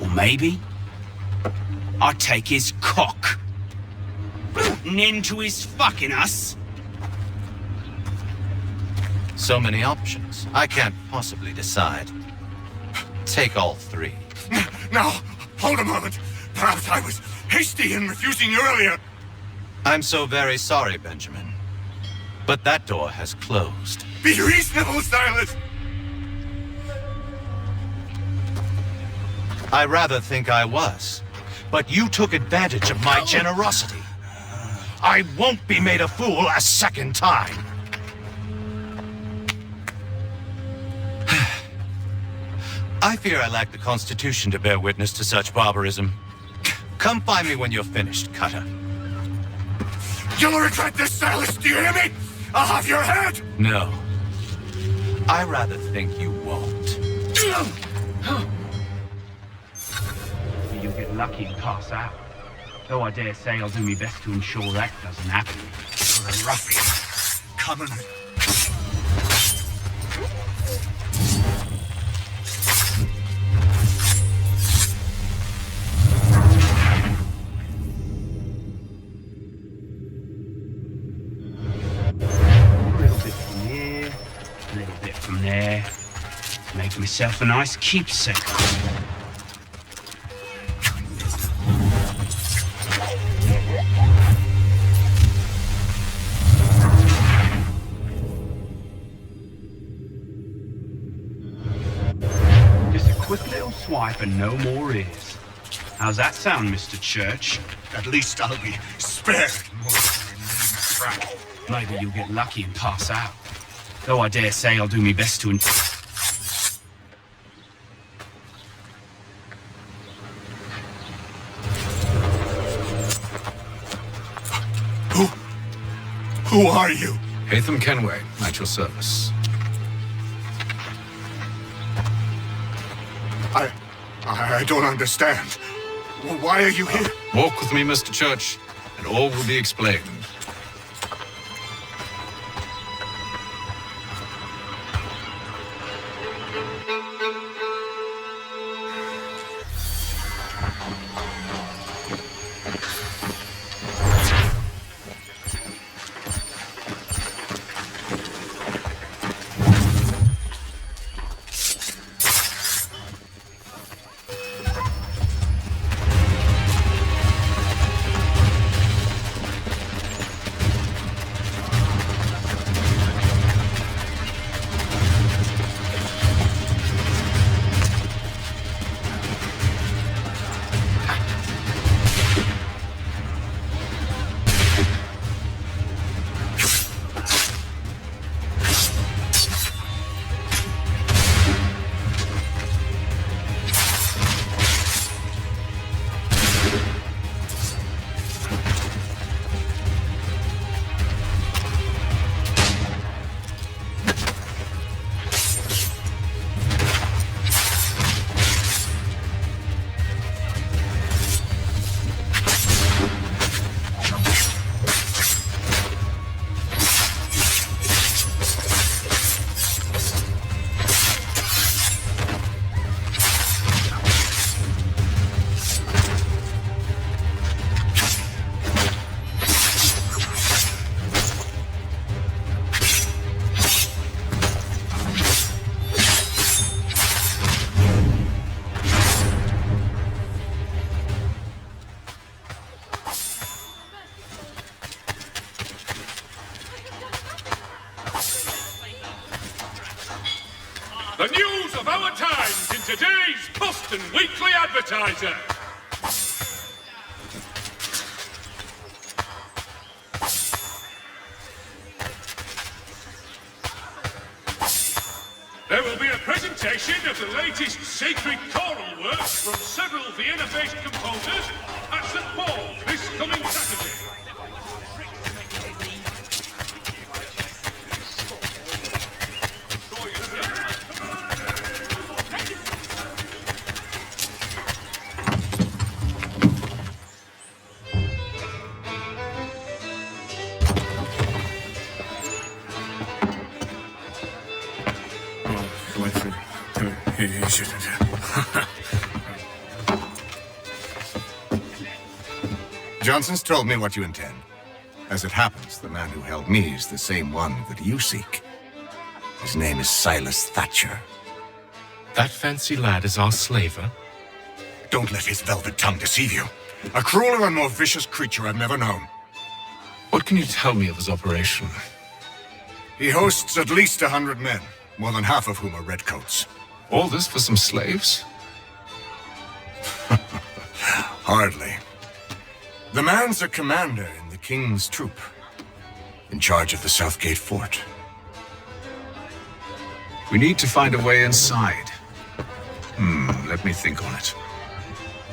Or maybe I'll take his cock, put an end to his fucking us. So many options. I can't possibly decide. Take all three. Now, hold a moment. Perhaps I was hasty in refusing you earlier. I'm so very sorry, Benjamin. But that door has closed. Be reasonable, Silas. I rather think I was. But you took advantage of my generosity. I won't be made a fool a second time. I fear I lack the constitution to bear witness to such barbarism. Come find me when you're finished, Cutter. You'll regret this, Silas, do you hear me? I'll have your head! No. I rather think you won't. You'll get lucky and pass out. Though I dare say I'll do my best to ensure that doesn't happen. You're a ruffian. Come on. From there, make myself a nice keepsake. Just a quick little swipe and no more is. How's that sound, Mr. Church? At least I'll be spared more crap. Maybe you'll get lucky and pass out. Though I dare say I'll do my best to... Who are you? Hatham Kenway, at your service. I don't understand. Why are you here? Walk with me, Mr. Church, and all will be explained. The news of our times in today's Boston Weekly Advertiser. There will be a presentation of the latest sacred choral works from several Vienna-based composers at St. Paul this coming Saturday. Johnson's told me what you intend. As it happens, the man who held me is the same one that you seek. His name is Silas Thatcher. That fancy lad is our slaver? Don't let his velvet tongue deceive you. A crueler and more vicious creature I've never known. What can you tell me of his operation? He hosts at least 100 men, more than half of whom are redcoats. All this for some slaves? Hardly. The man's a commander in the King's troop, in charge of the Southgate Fort. We need to find a way inside. Let me think on it.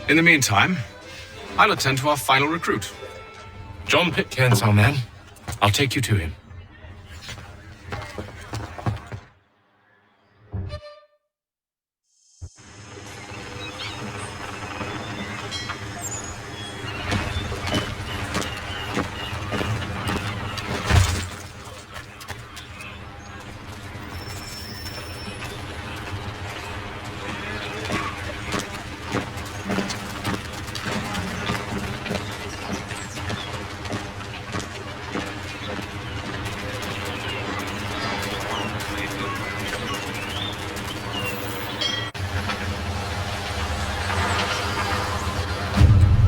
In the meantime, I'll attend to our final recruit. John Pitcairn's our man. I'll take you to him.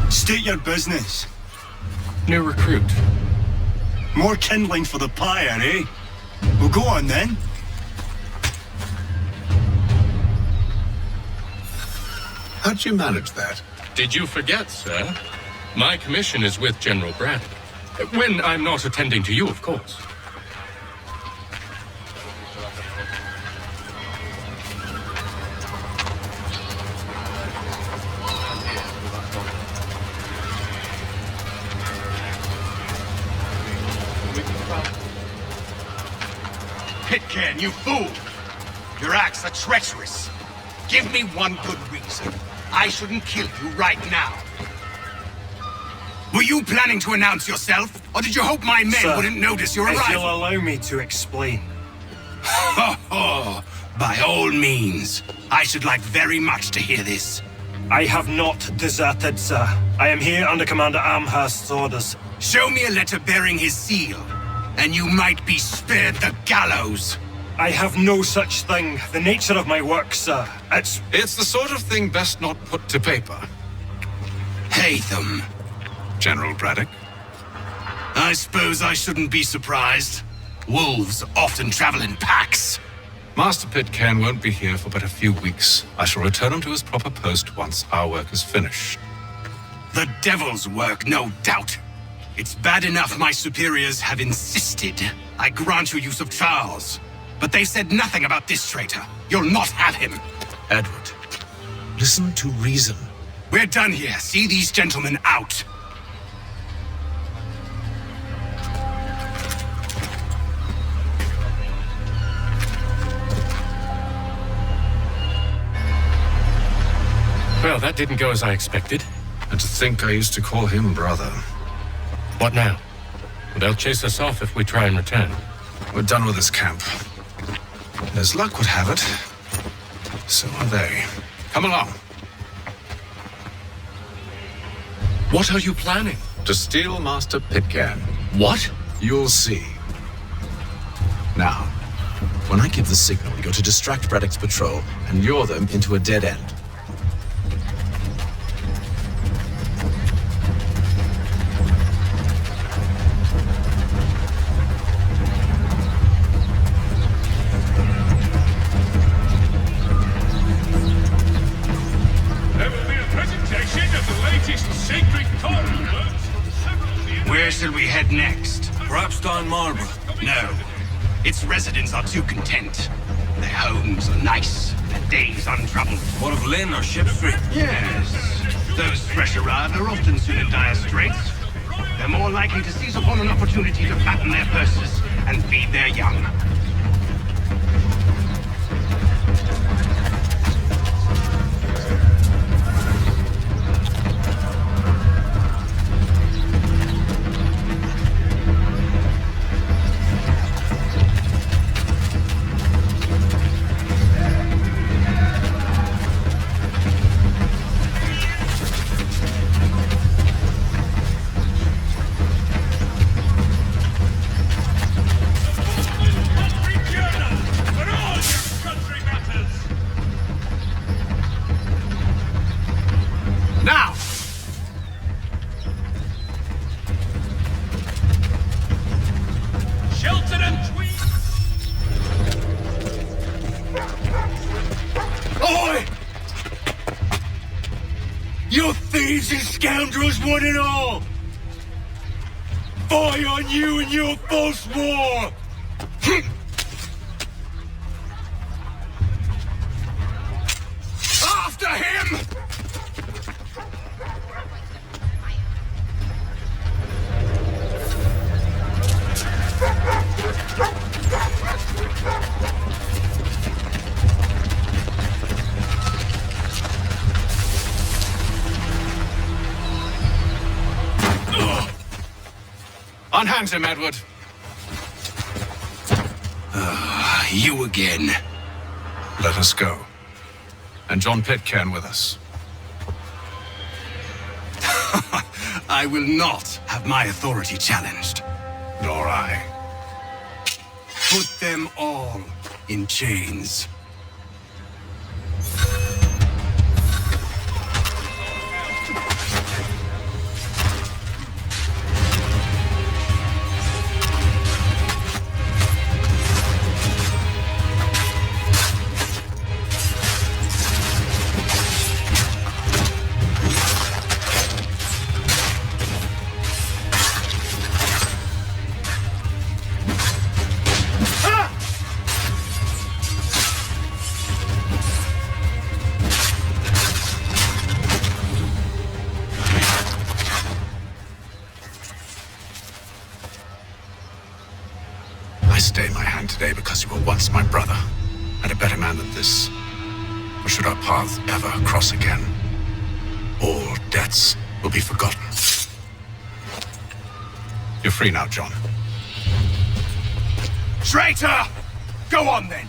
State your business. New recruit. More kindling for the pyre, eh? Well, go on then. How'd you manage that? Did you forget, sir? My commission is with General Braddock. When I'm not attending to you, of course. Pitcairn, you fool! Your acts are treacherous. Give me one good reason. I shouldn't kill you right now. Were you planning to announce yourself, or did you hope my men wouldn't notice your arrival? If you'll allow me to explain. Ho ho! By all means. I should like very much to hear this. I have not deserted, sir. I am here under Commander Amherst's orders. Show me a letter bearing his seal, and you might be spared the gallows. I have no such thing. The nature of my work, sir. It's the sort of thing best not put to paper. Hatham. General Braddock? I suppose I shouldn't be surprised. Wolves often travel in packs. Master Pitcairn won't be here for but a few weeks. I shall return him to his proper post once our work is finished. The devil's work, no doubt. It's bad enough my superiors have insisted I grant you use of Charles. But they've said nothing about this traitor. You'll not have him. Edward, listen to reason. We're done here. See these gentlemen out. Well, that didn't go as I expected. And to think I used to call him brother. What now? They'll chase us off if we try and return. We're done with this camp. And as luck would have it, so are they. Come along. What are you planning? To steal Master Pitcairn. What? You'll see. Now, when I give the signal, you're to distract Braddock's patrol and lure them into a dead end. Where shall we head next? Perhaps down Marlborough. No. Its residents are too content. Their homes are nice, their days untroubled. What of Lynn or Ship Street? Yes. Those fresh arrived are often soon in dire straits. They're more likely to seize upon an opportunity to fatten their purses and feed their young. Now! Shelton and Tweed! Oi! You thieves and scoundrels, one and all! Fire on you and your false war! After him! Unhand him, Edward. You again. Let us go. And John Pitcairn with us. I will not have my authority challenged. Nor I. Put them all in chains. I stay my hand today because you were once my brother, and a better man than this. Or should our paths ever cross again, all debts will be forgotten. You're free now, John. Traitor! Go on then.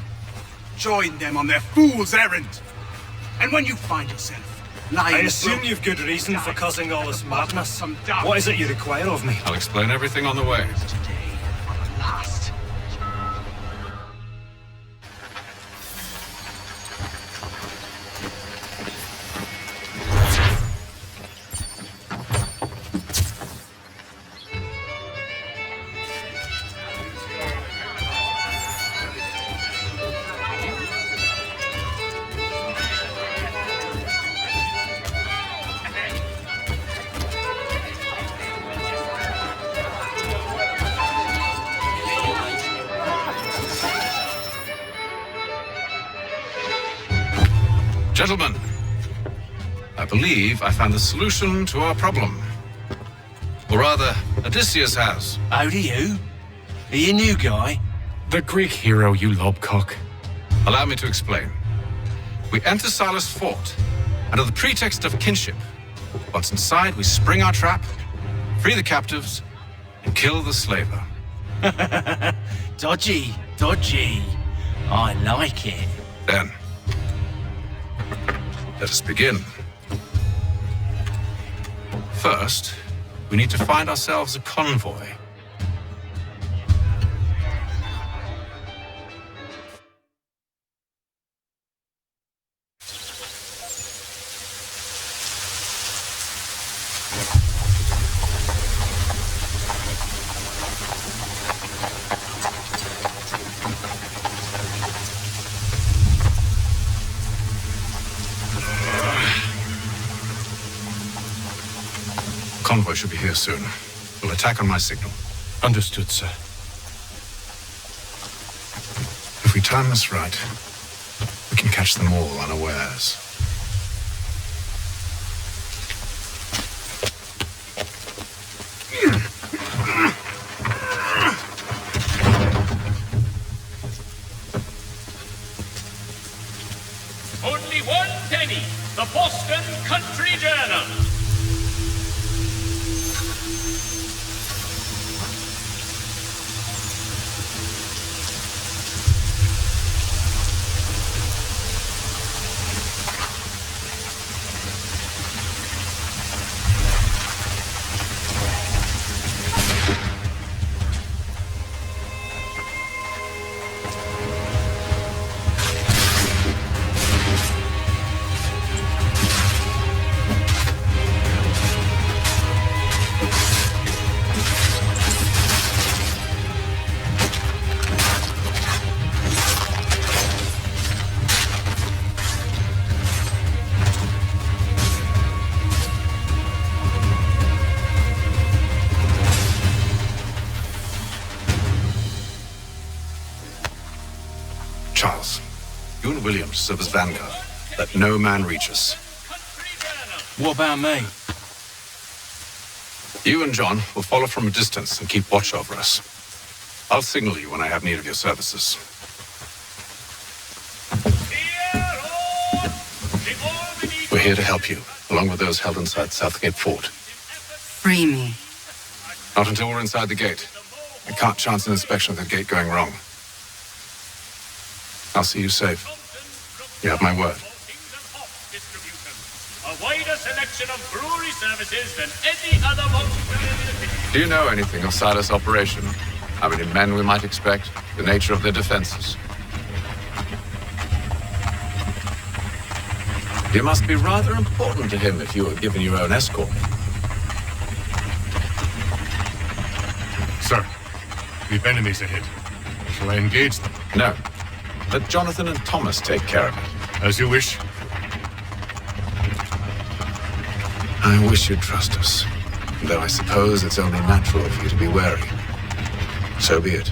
Join them on their fool's errand. And when you find yourself lying... I assume you've good reason for causing all this madness. What is it you require of me? I'll explain everything on the way. Gentlemen, I believe I found the solution to our problem. Or rather, Odysseus has. How do you? Are you a new guy? The Greek hero, you lobcock. Allow me to explain. We enter Silas' fort, under the pretext of kinship. Once inside, we spring our trap, free the captives, and kill the slaver. Dodgy, dodgy. I like it. Then, let us begin. First, we need to find ourselves a convoy. Convoy should be here soon. We'll attack on my signal. Understood, sir. If we time this right, we can catch them all unawares. Only one penny. The Boston Country Journal. Charles, you and William serve as vanguard. Let no man reach us. What about me? You and John will follow from a distance and keep watch over us. I'll signal you when I have need of your services. We're here to help you, along with those held inside Southgate Fort. Free me. Not until we're inside the gate. I can't chance an inspection of the gate going wrong. I'll see you safe. You have my word. A wider selection of brewery services than any other monster. Do you know anything of Silas' operation? How many men we might expect? The nature of their defenses? You must be rather important to him if you were given your own escort. Sir, we've enemies ahead. Shall I engage them? No. Let Jonathan and Thomas take care of it. As you wish. I wish you'd trust us. Though I suppose it's only natural for you to be wary. So be it.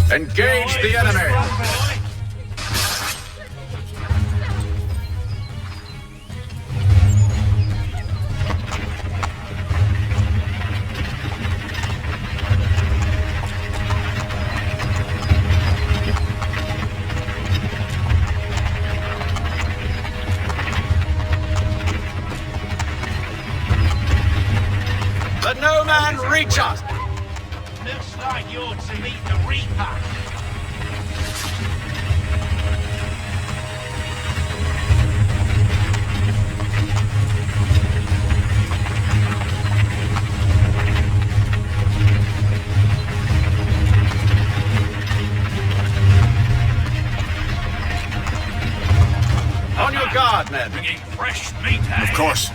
Engage the enemy! Let no man reach us! Looks like you're to meet the Reaper. On your guard, men. Bringing fresh meat, Of course.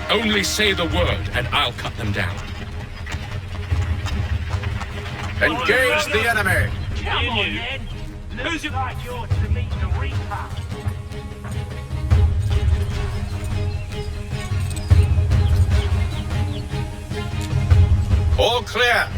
Only say the word, and I'll cut them down. Engage the enemy! Come on, then. Looks like you're to meet the Reaper. All clear!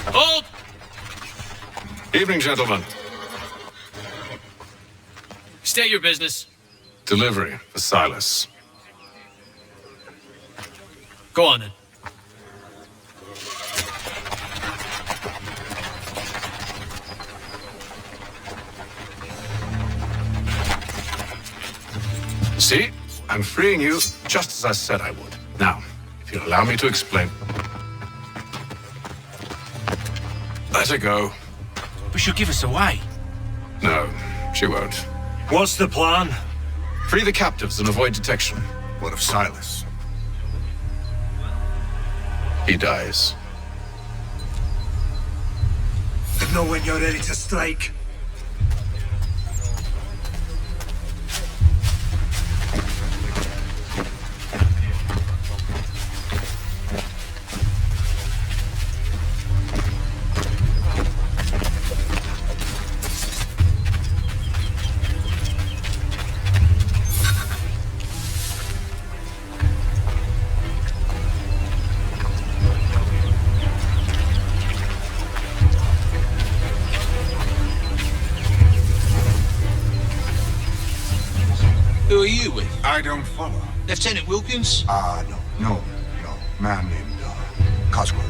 Hold! Evening, gentlemen. State your business. Delivery for Silas. Go on then. See? I'm freeing you just as I said I would. Now, if you'll allow me to explain. Let her go. But she'll give us away. No, she won't. What's the plan? Free the captives and avoid detection. What of Silas? He dies. Know when you're ready to strike. Who are you with? I don't follow. Lieutenant Wilkins? No. Man named, Cosgrove.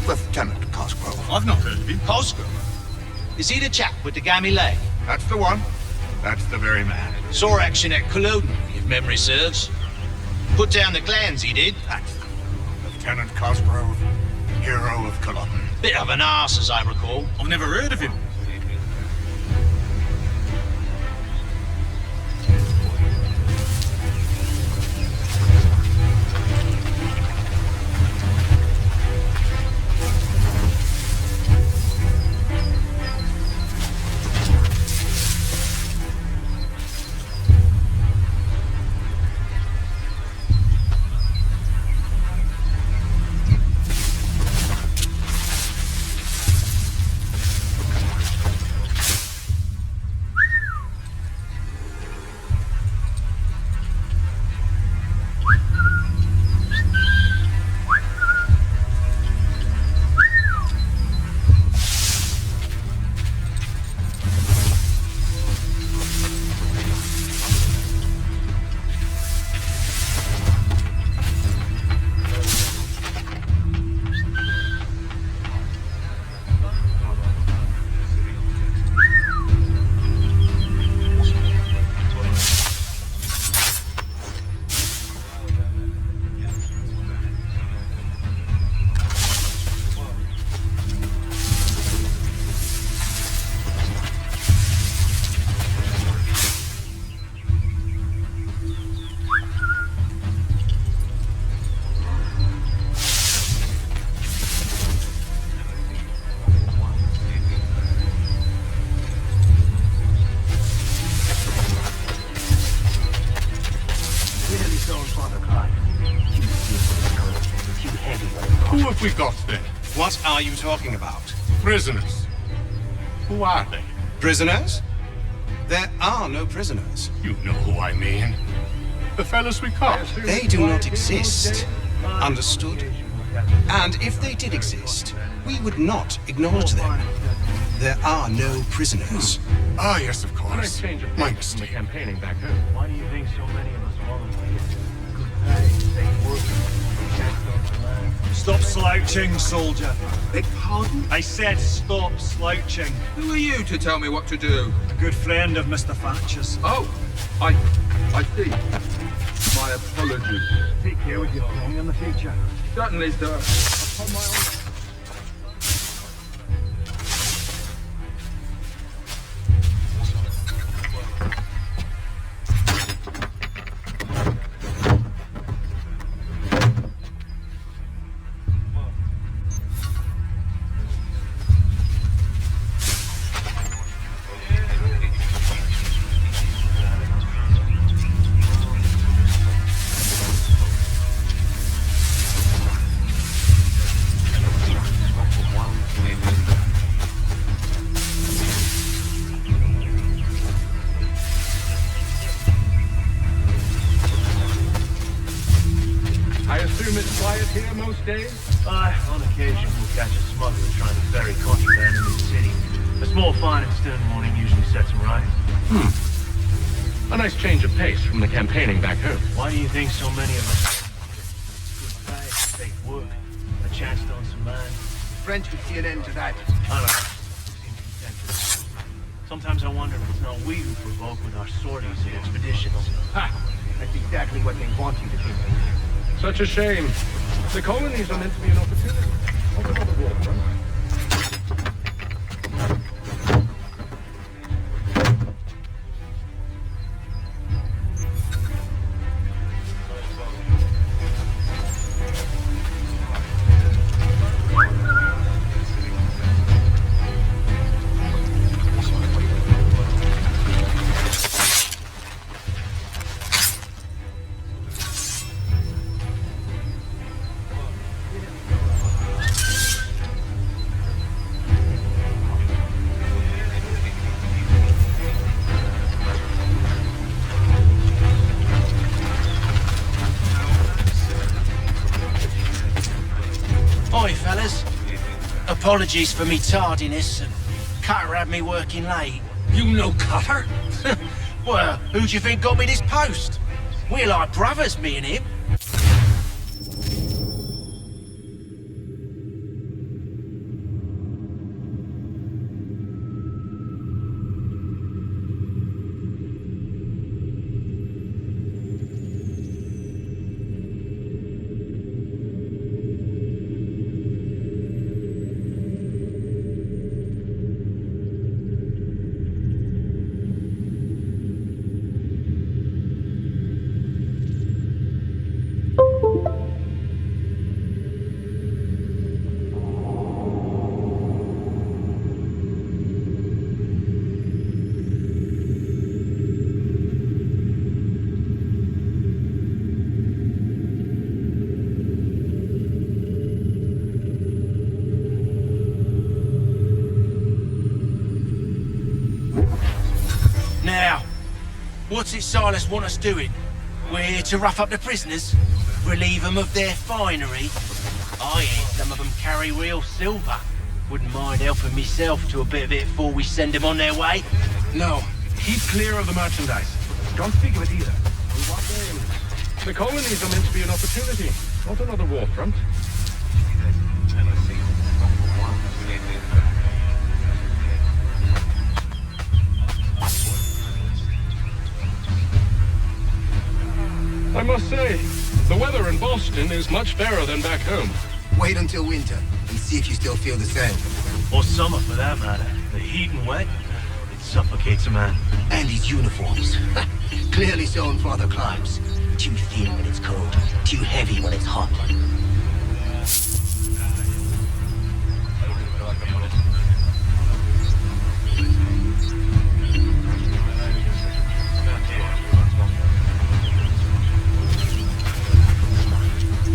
Lieutenant Cosgrove. I've not heard of him. Cosgrove? Is he the chap with the gammy leg? That's the one. That's the very man. Saw action at Culloden, if memory serves. Put down the glands, he did. That's Lieutenant Cosgrove, hero of Culloden. Bit of an arse, as I recall. I've never heard of him. we got then? What are you talking about? Prisoners. Who are they? Prisoners? There are no prisoners. You know who I mean. The fellas we caught. They do not exist. Understood? And if they did exist, we would not acknowledge them. There are no prisoners. Ah, yes, of course. My mistake. Campaigning back home. Why do you think so many of us volunteer? Stop slouching, soldier. Beg pardon? I said stop slouching. Who are you to tell me what to do? A good friend of Mr. Thatcher's. Oh, I see. My apologies. Take care with your wrong in the future. Certainly, sir. Upon my honor. Days? On occasion we'll catch a smuggler trying to ferry contraband into the city. A small fine and stern warning usually sets him right. A nice change of pace from the campaigning back home. Why do you think so many of us... Good pay, safe work, a chance to earn some money. French would see an end to that. I don't know. Seems contemptuous. Sometimes I wonder if it's not we who provoke with our sorties and expeditions. Ha! That's exactly what they want you to do. Such a shame. The colonies are meant to be an opportunity. Of another war front. Apologies for me tardiness. Cutter had me working late. You know Cutter? Well, who do you think got me this post? We're like brothers, me and him. What's it Silas want us doing? We're here to rough up the prisoners? Relieve them of their finery? I hear some of them carry real silver. Wouldn't mind helping myself to a bit of it before we send them on their way. No, keep clear of the merchandise. Don't speak of it either. The colonies are meant to be an opportunity, not another war front. I must say, the weather in Boston is much fairer than back home. Wait until winter and see if you still feel the same. Or summer, for that matter. The heat and wet, it suffocates a man. And his uniforms. Clearly sewn for other climes. Too thin when it's cold, too heavy when it's hot.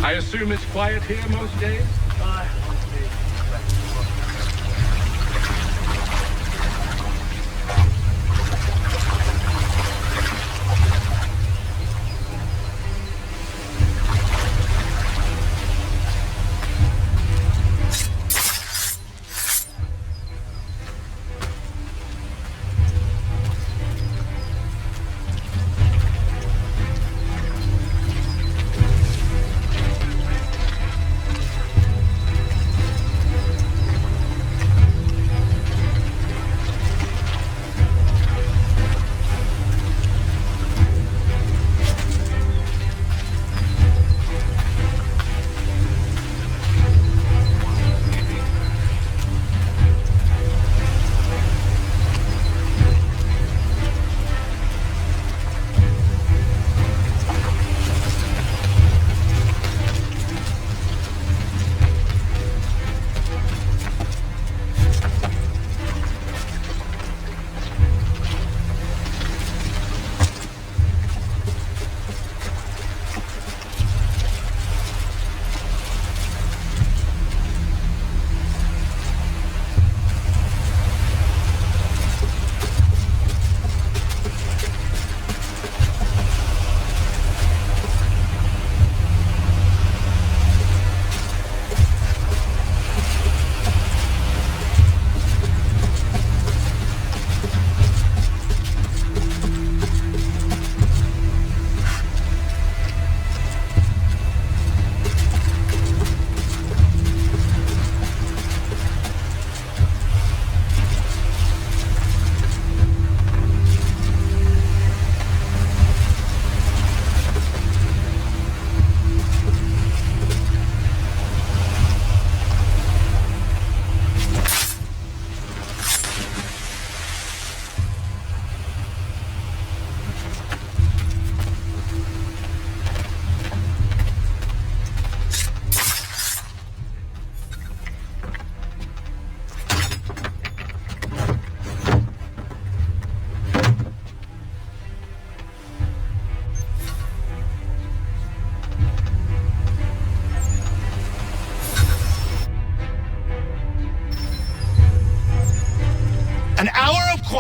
I assume it's quiet here most days?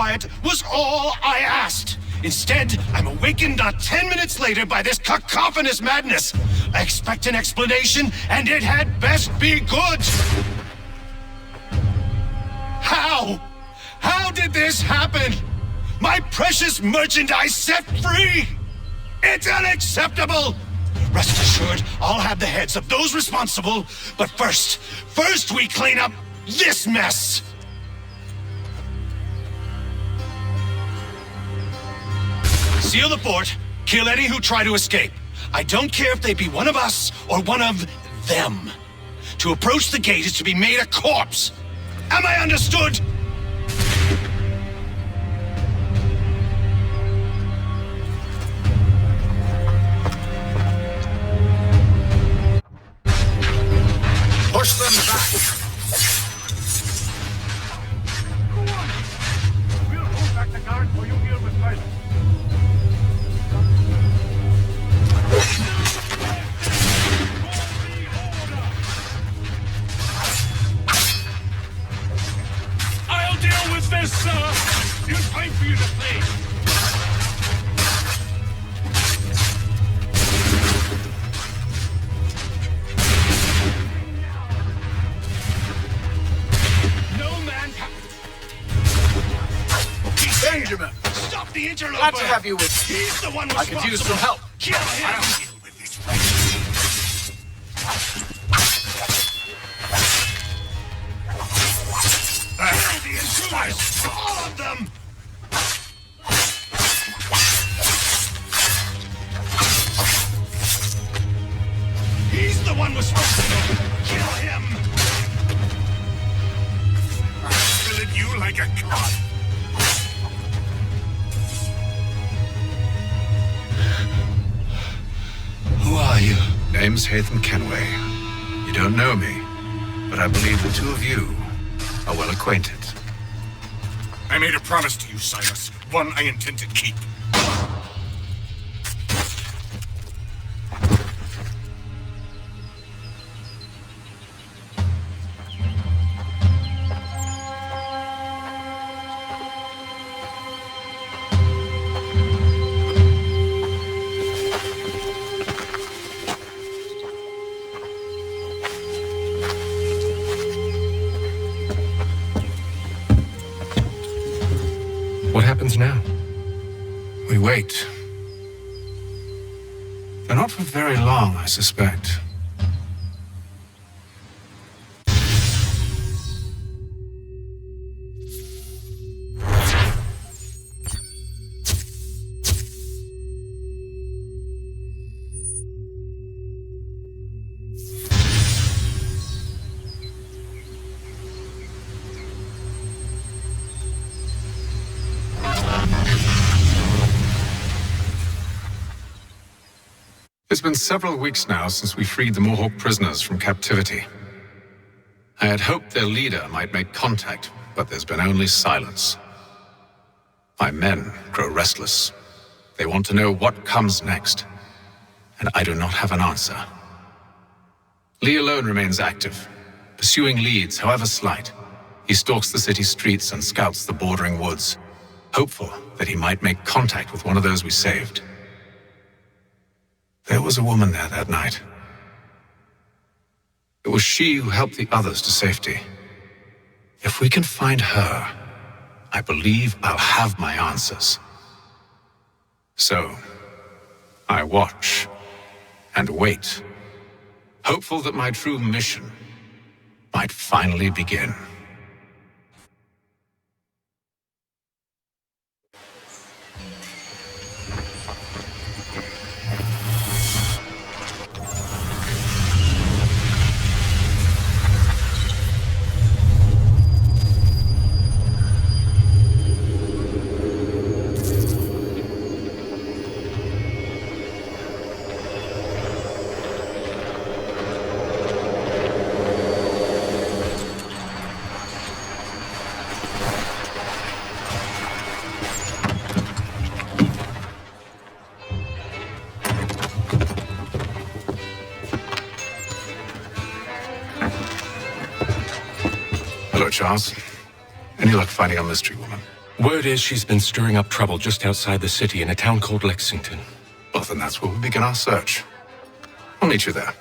quiet was all I asked. Instead, I'm awakened not 10 minutes later by this cacophonous madness. I expect an explanation, and it had best be good. How? How did this happen? My precious merchandise set free! It's unacceptable! Rest assured, I'll have the heads of those responsible, but first we clean up this mess! Seal the fort, kill any who try to escape. I don't care if they be one of us or one of them. To approach the gate is to be made a corpse. Am I understood? Push them back! We'll hold back the guard for you here with pleasure. I'll deal with this, sir! It's time for you to play. Benjamin! Stop the interloper! Glad to have you with me. He's the one I could use some help. Kill him! I'll deal with this right. Kill the intruders! All of them! He's the one responsible! Kill him! I'm filling you like a cod. Who are you? Name's Hatham Kenway. You don't know me, but I believe the two of you are well acquainted. I made a promise to you, Silas. One I intend to keep. What happens now? We wait. But not for very long, I suspect. It's been several weeks now since we freed the Mohawk prisoners from captivity. I had hoped their leader might make contact, but there's been only silence. My men grow restless. They want to know what comes next, and I do not have an answer. Lee alone remains active, pursuing leads, however slight. He stalks the city streets and scouts the bordering woods, hopeful that he might make contact with one of those we saved. There was a woman there that night. It was she who helped the others to safety. If we can find her, I believe I'll have my answers. So, I watch and wait, hopeful that my true mission might finally begin. Hello, Charles. Any luck finding a mystery woman? Word is she's been stirring up trouble just outside the city in a town called Lexington. Well, then that's where we'll begin our search. I'll meet you there.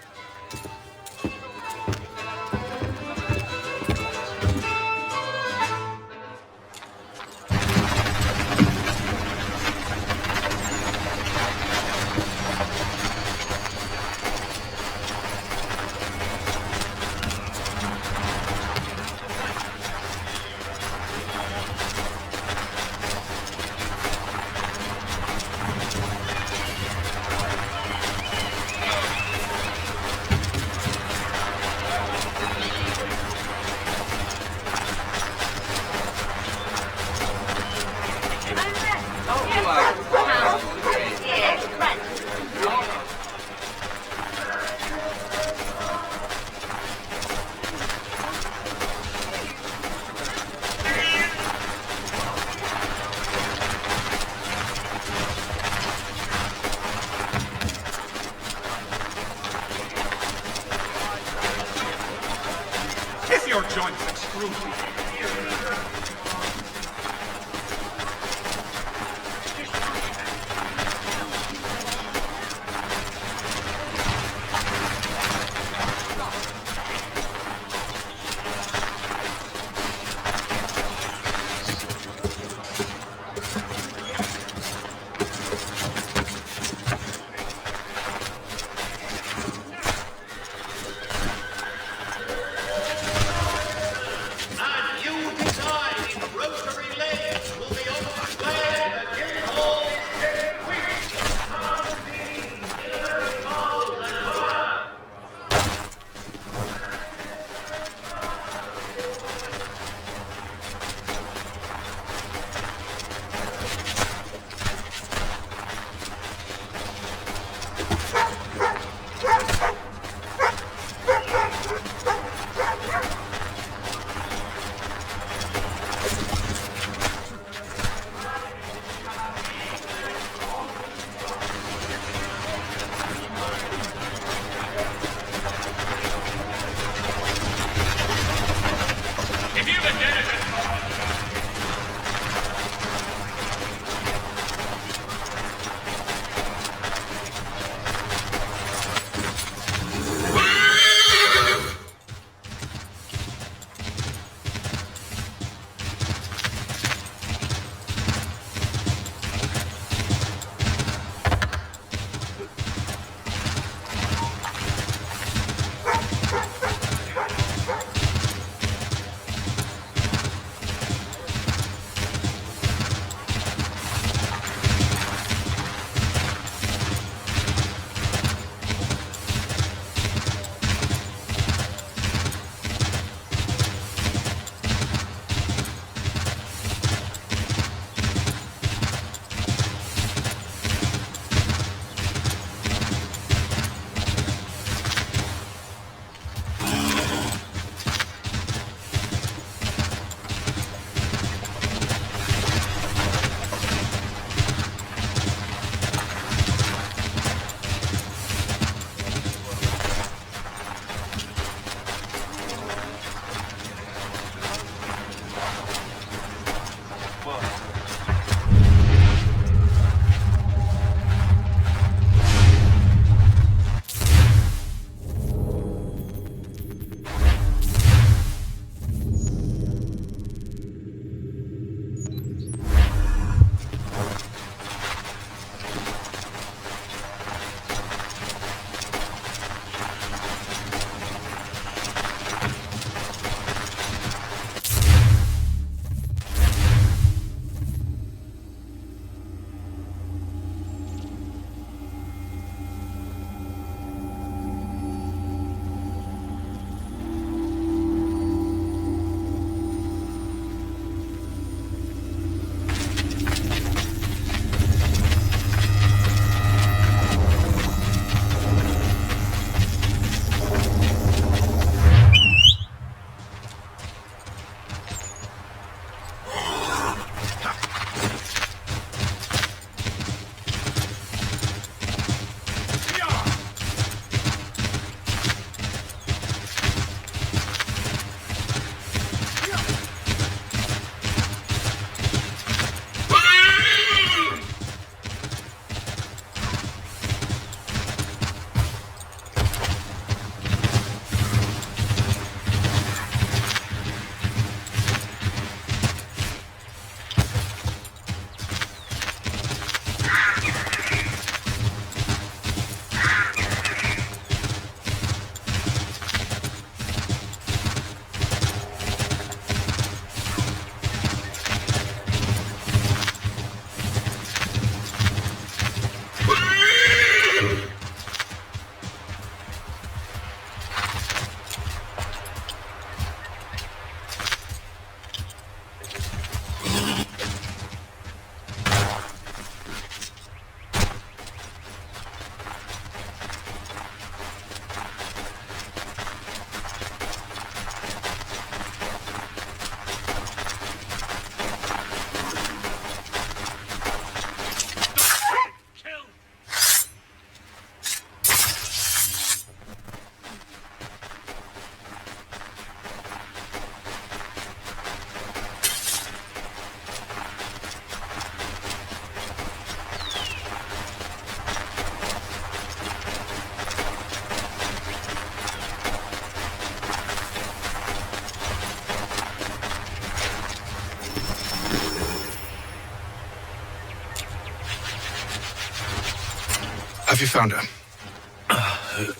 Have you found her?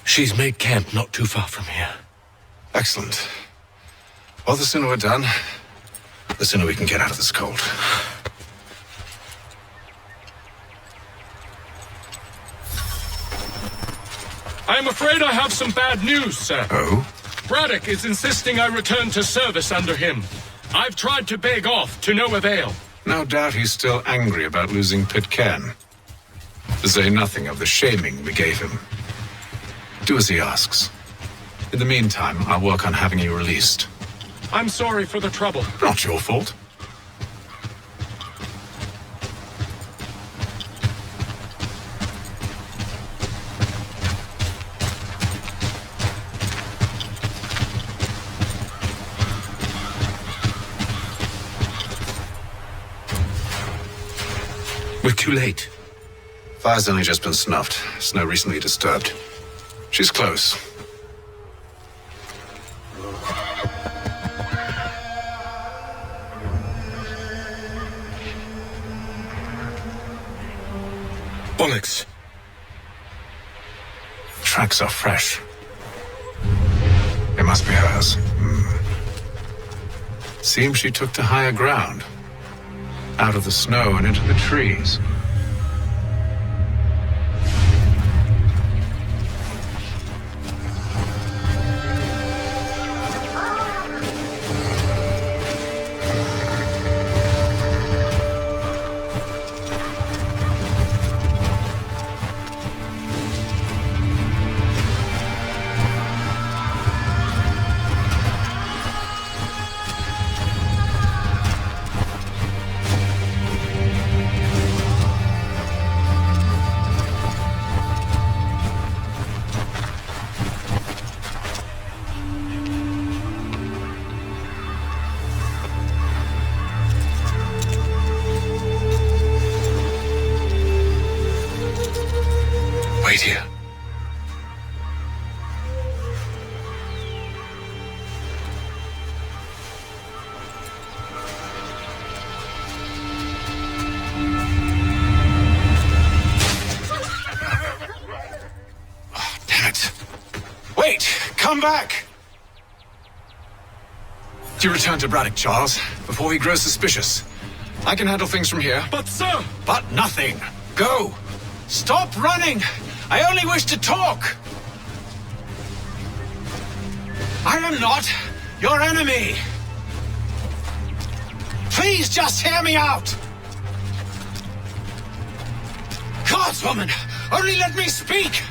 She's made camp not too far from here. Excellent. Well, the sooner we're done, the sooner we can get out of this cold. I'm afraid I have some bad news, sir. Oh? Braddock is insisting I return to service under him. I've tried to beg off, to no avail. No doubt he's still angry about losing Pitcairn. To say nothing of the shaming we gave him. Do as he asks. In the meantime, I'll work on having you released. I'm sorry for the trouble. Not your fault. We're too late. Fire's only just been snuffed. Snow recently disturbed. She's close. Bollocks. Tracks are fresh. It must be hers. Seems she took to higher ground. Out of the snow and into the trees. Wait here. Damn it. Wait! Come back! Do you return to Braddock, Charles, before he grows suspicious? I can handle things from here. But, sir! But nothing. Go! Stop running! I only wish to talk! I am not your enemy! Please just hear me out! Gods, woman! Only let me speak!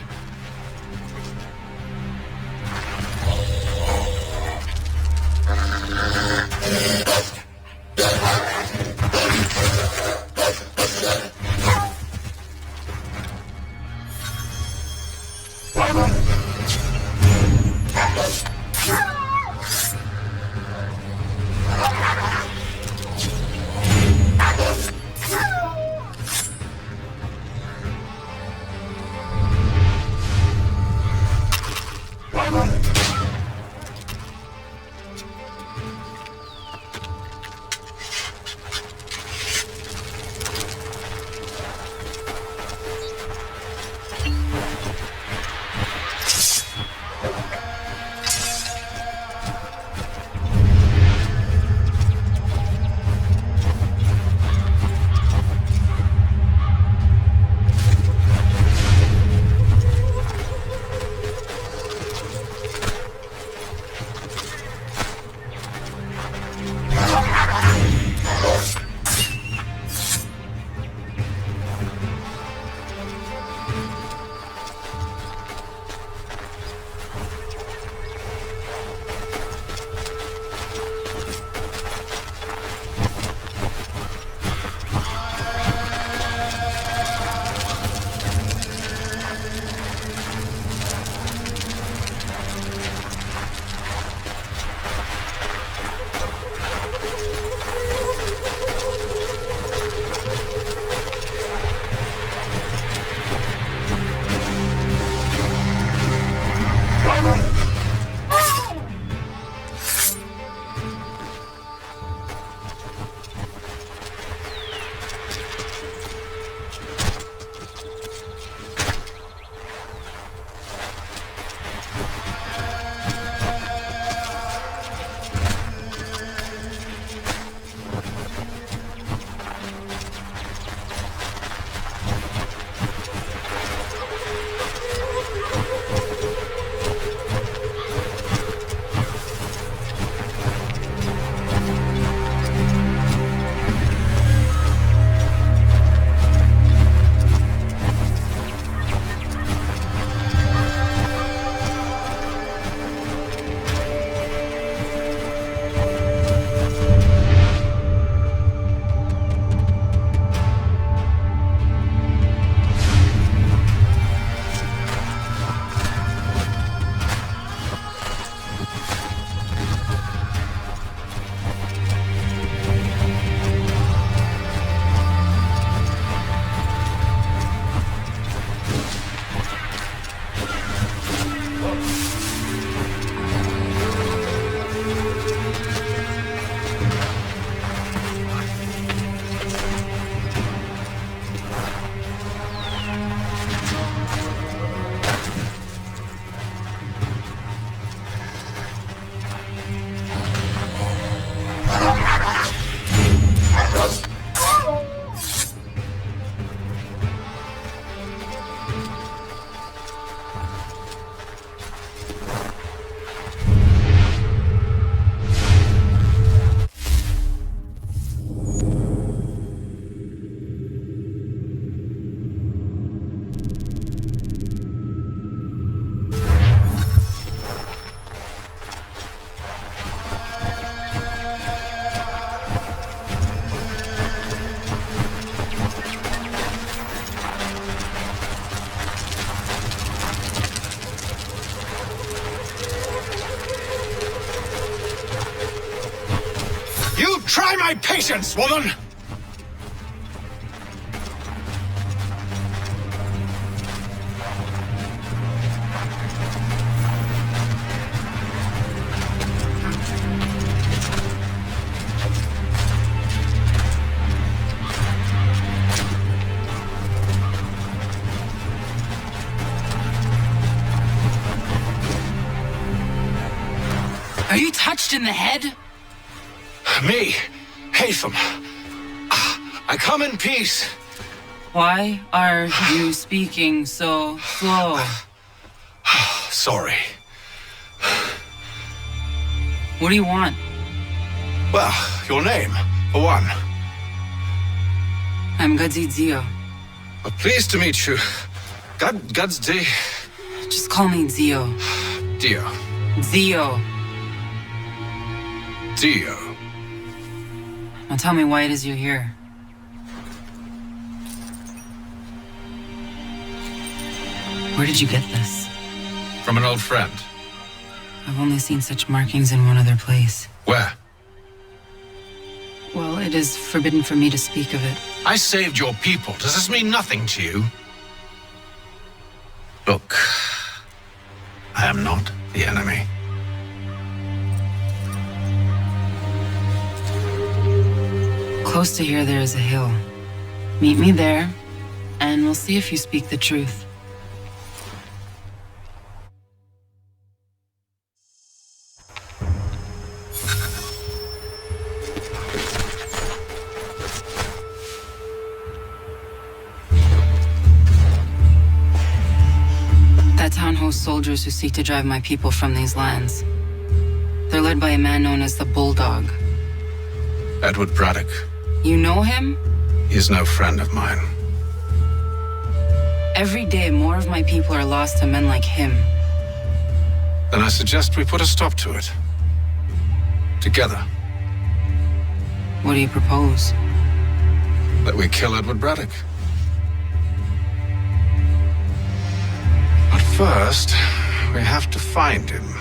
Patience, woman! Are you touched in the head? Me, Hatham. I come in peace. Why are you speaking so slow? Sorry. What do you want? Well, your name, for one. I'm Gadzi Zio. Pleased to meet you. Gadzi. Just call me Zio. Dio. Zio. Dio. Now tell me why it is you're here. Where did you get this? From an old friend. I've only seen such markings in one other place. Where? Well, it is forbidden for me to speak of it. I saved your people. Does this mean nothing to you? Look, I am not the enemy. Close to here, there is a hill. Meet me there, and we'll see if you speak the truth. That town hosts soldiers who seek to drive my people from these lands. They're led by a man known as the Bulldog. Edward Braddock. You know him? He is no friend of mine. Every day, more of my people are lost to men like him. Then I suggest we put a stop to it. Together. What do you propose? That we kill Edward Braddock. But first, we have to find him.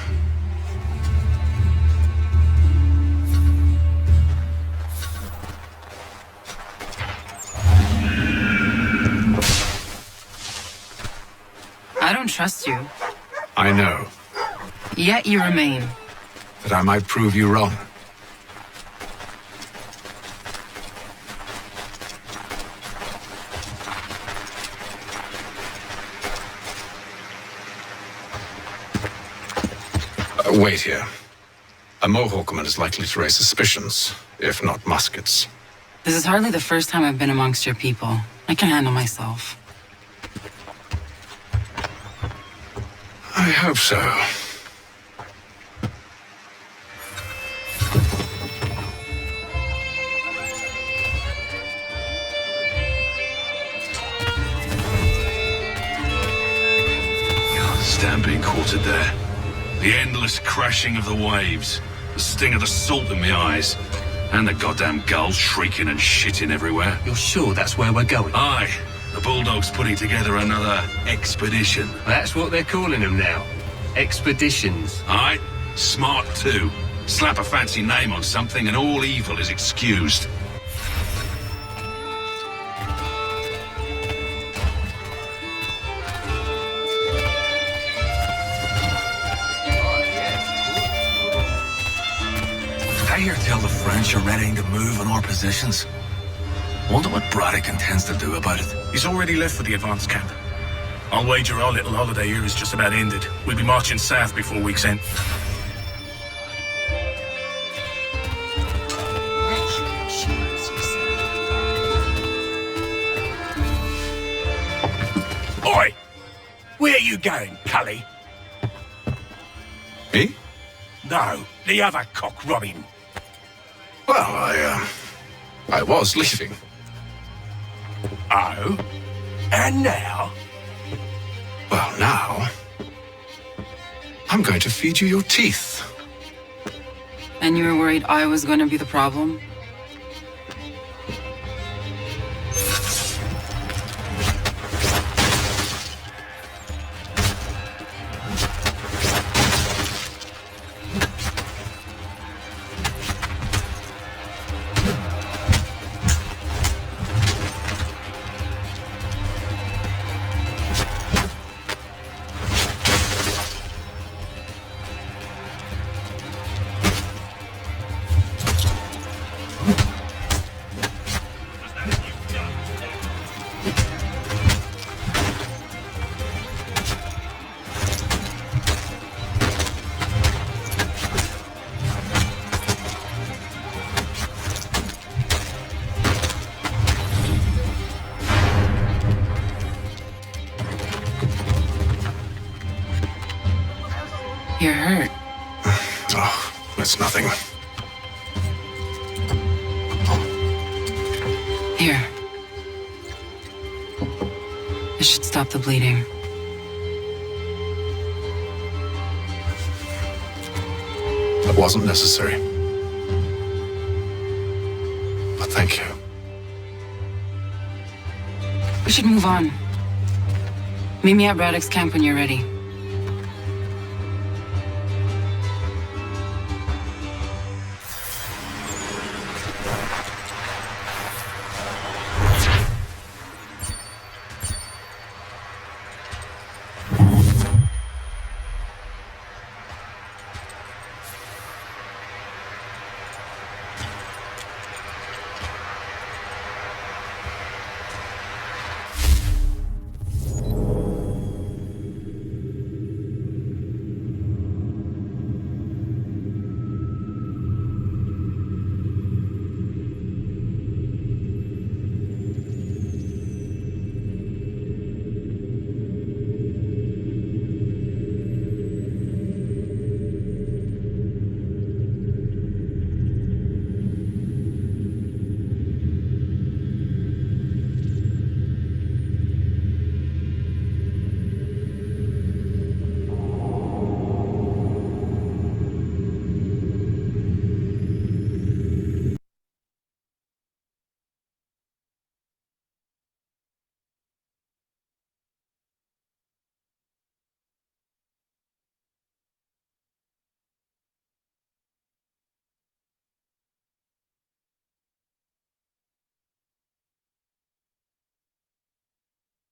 I don't trust you. I know. Yet you remain. That I might prove you wrong. Wait here. A Mohawkman is likely to raise suspicions, if not muskets. This is hardly the first time I've been amongst your people. I can handle myself. I hope so. Can't stand being quartered there. The endless crashing of the waves, the sting of the salt in my eyes, and the goddamn gulls shrieking and shitting everywhere. You're sure that's where we're going? Aye. The Bulldog's putting together another expedition. That's what they're calling them now. Expeditions. Aye. Smart too. Slap a fancy name on something and all evil is excused. I hear tell the French are ready to move on our positions. Wonder what Braddock intends to do about it. He's already left for the advance camp. I'll wager our little holiday here is just about ended. We'll be marching south before week's end. Oi! Where are you going, Cully? Me? No, the other cock Robin. Well, I was leaving. Oh? And now? Well, now... I'm going to feed you your teeth. And you were worried I was going to be the problem? You're hurt. Oh, it's nothing. Here. This should stop the bleeding. That wasn't necessary. But thank you. We should move on. Meet me at Braddock's camp when you're ready.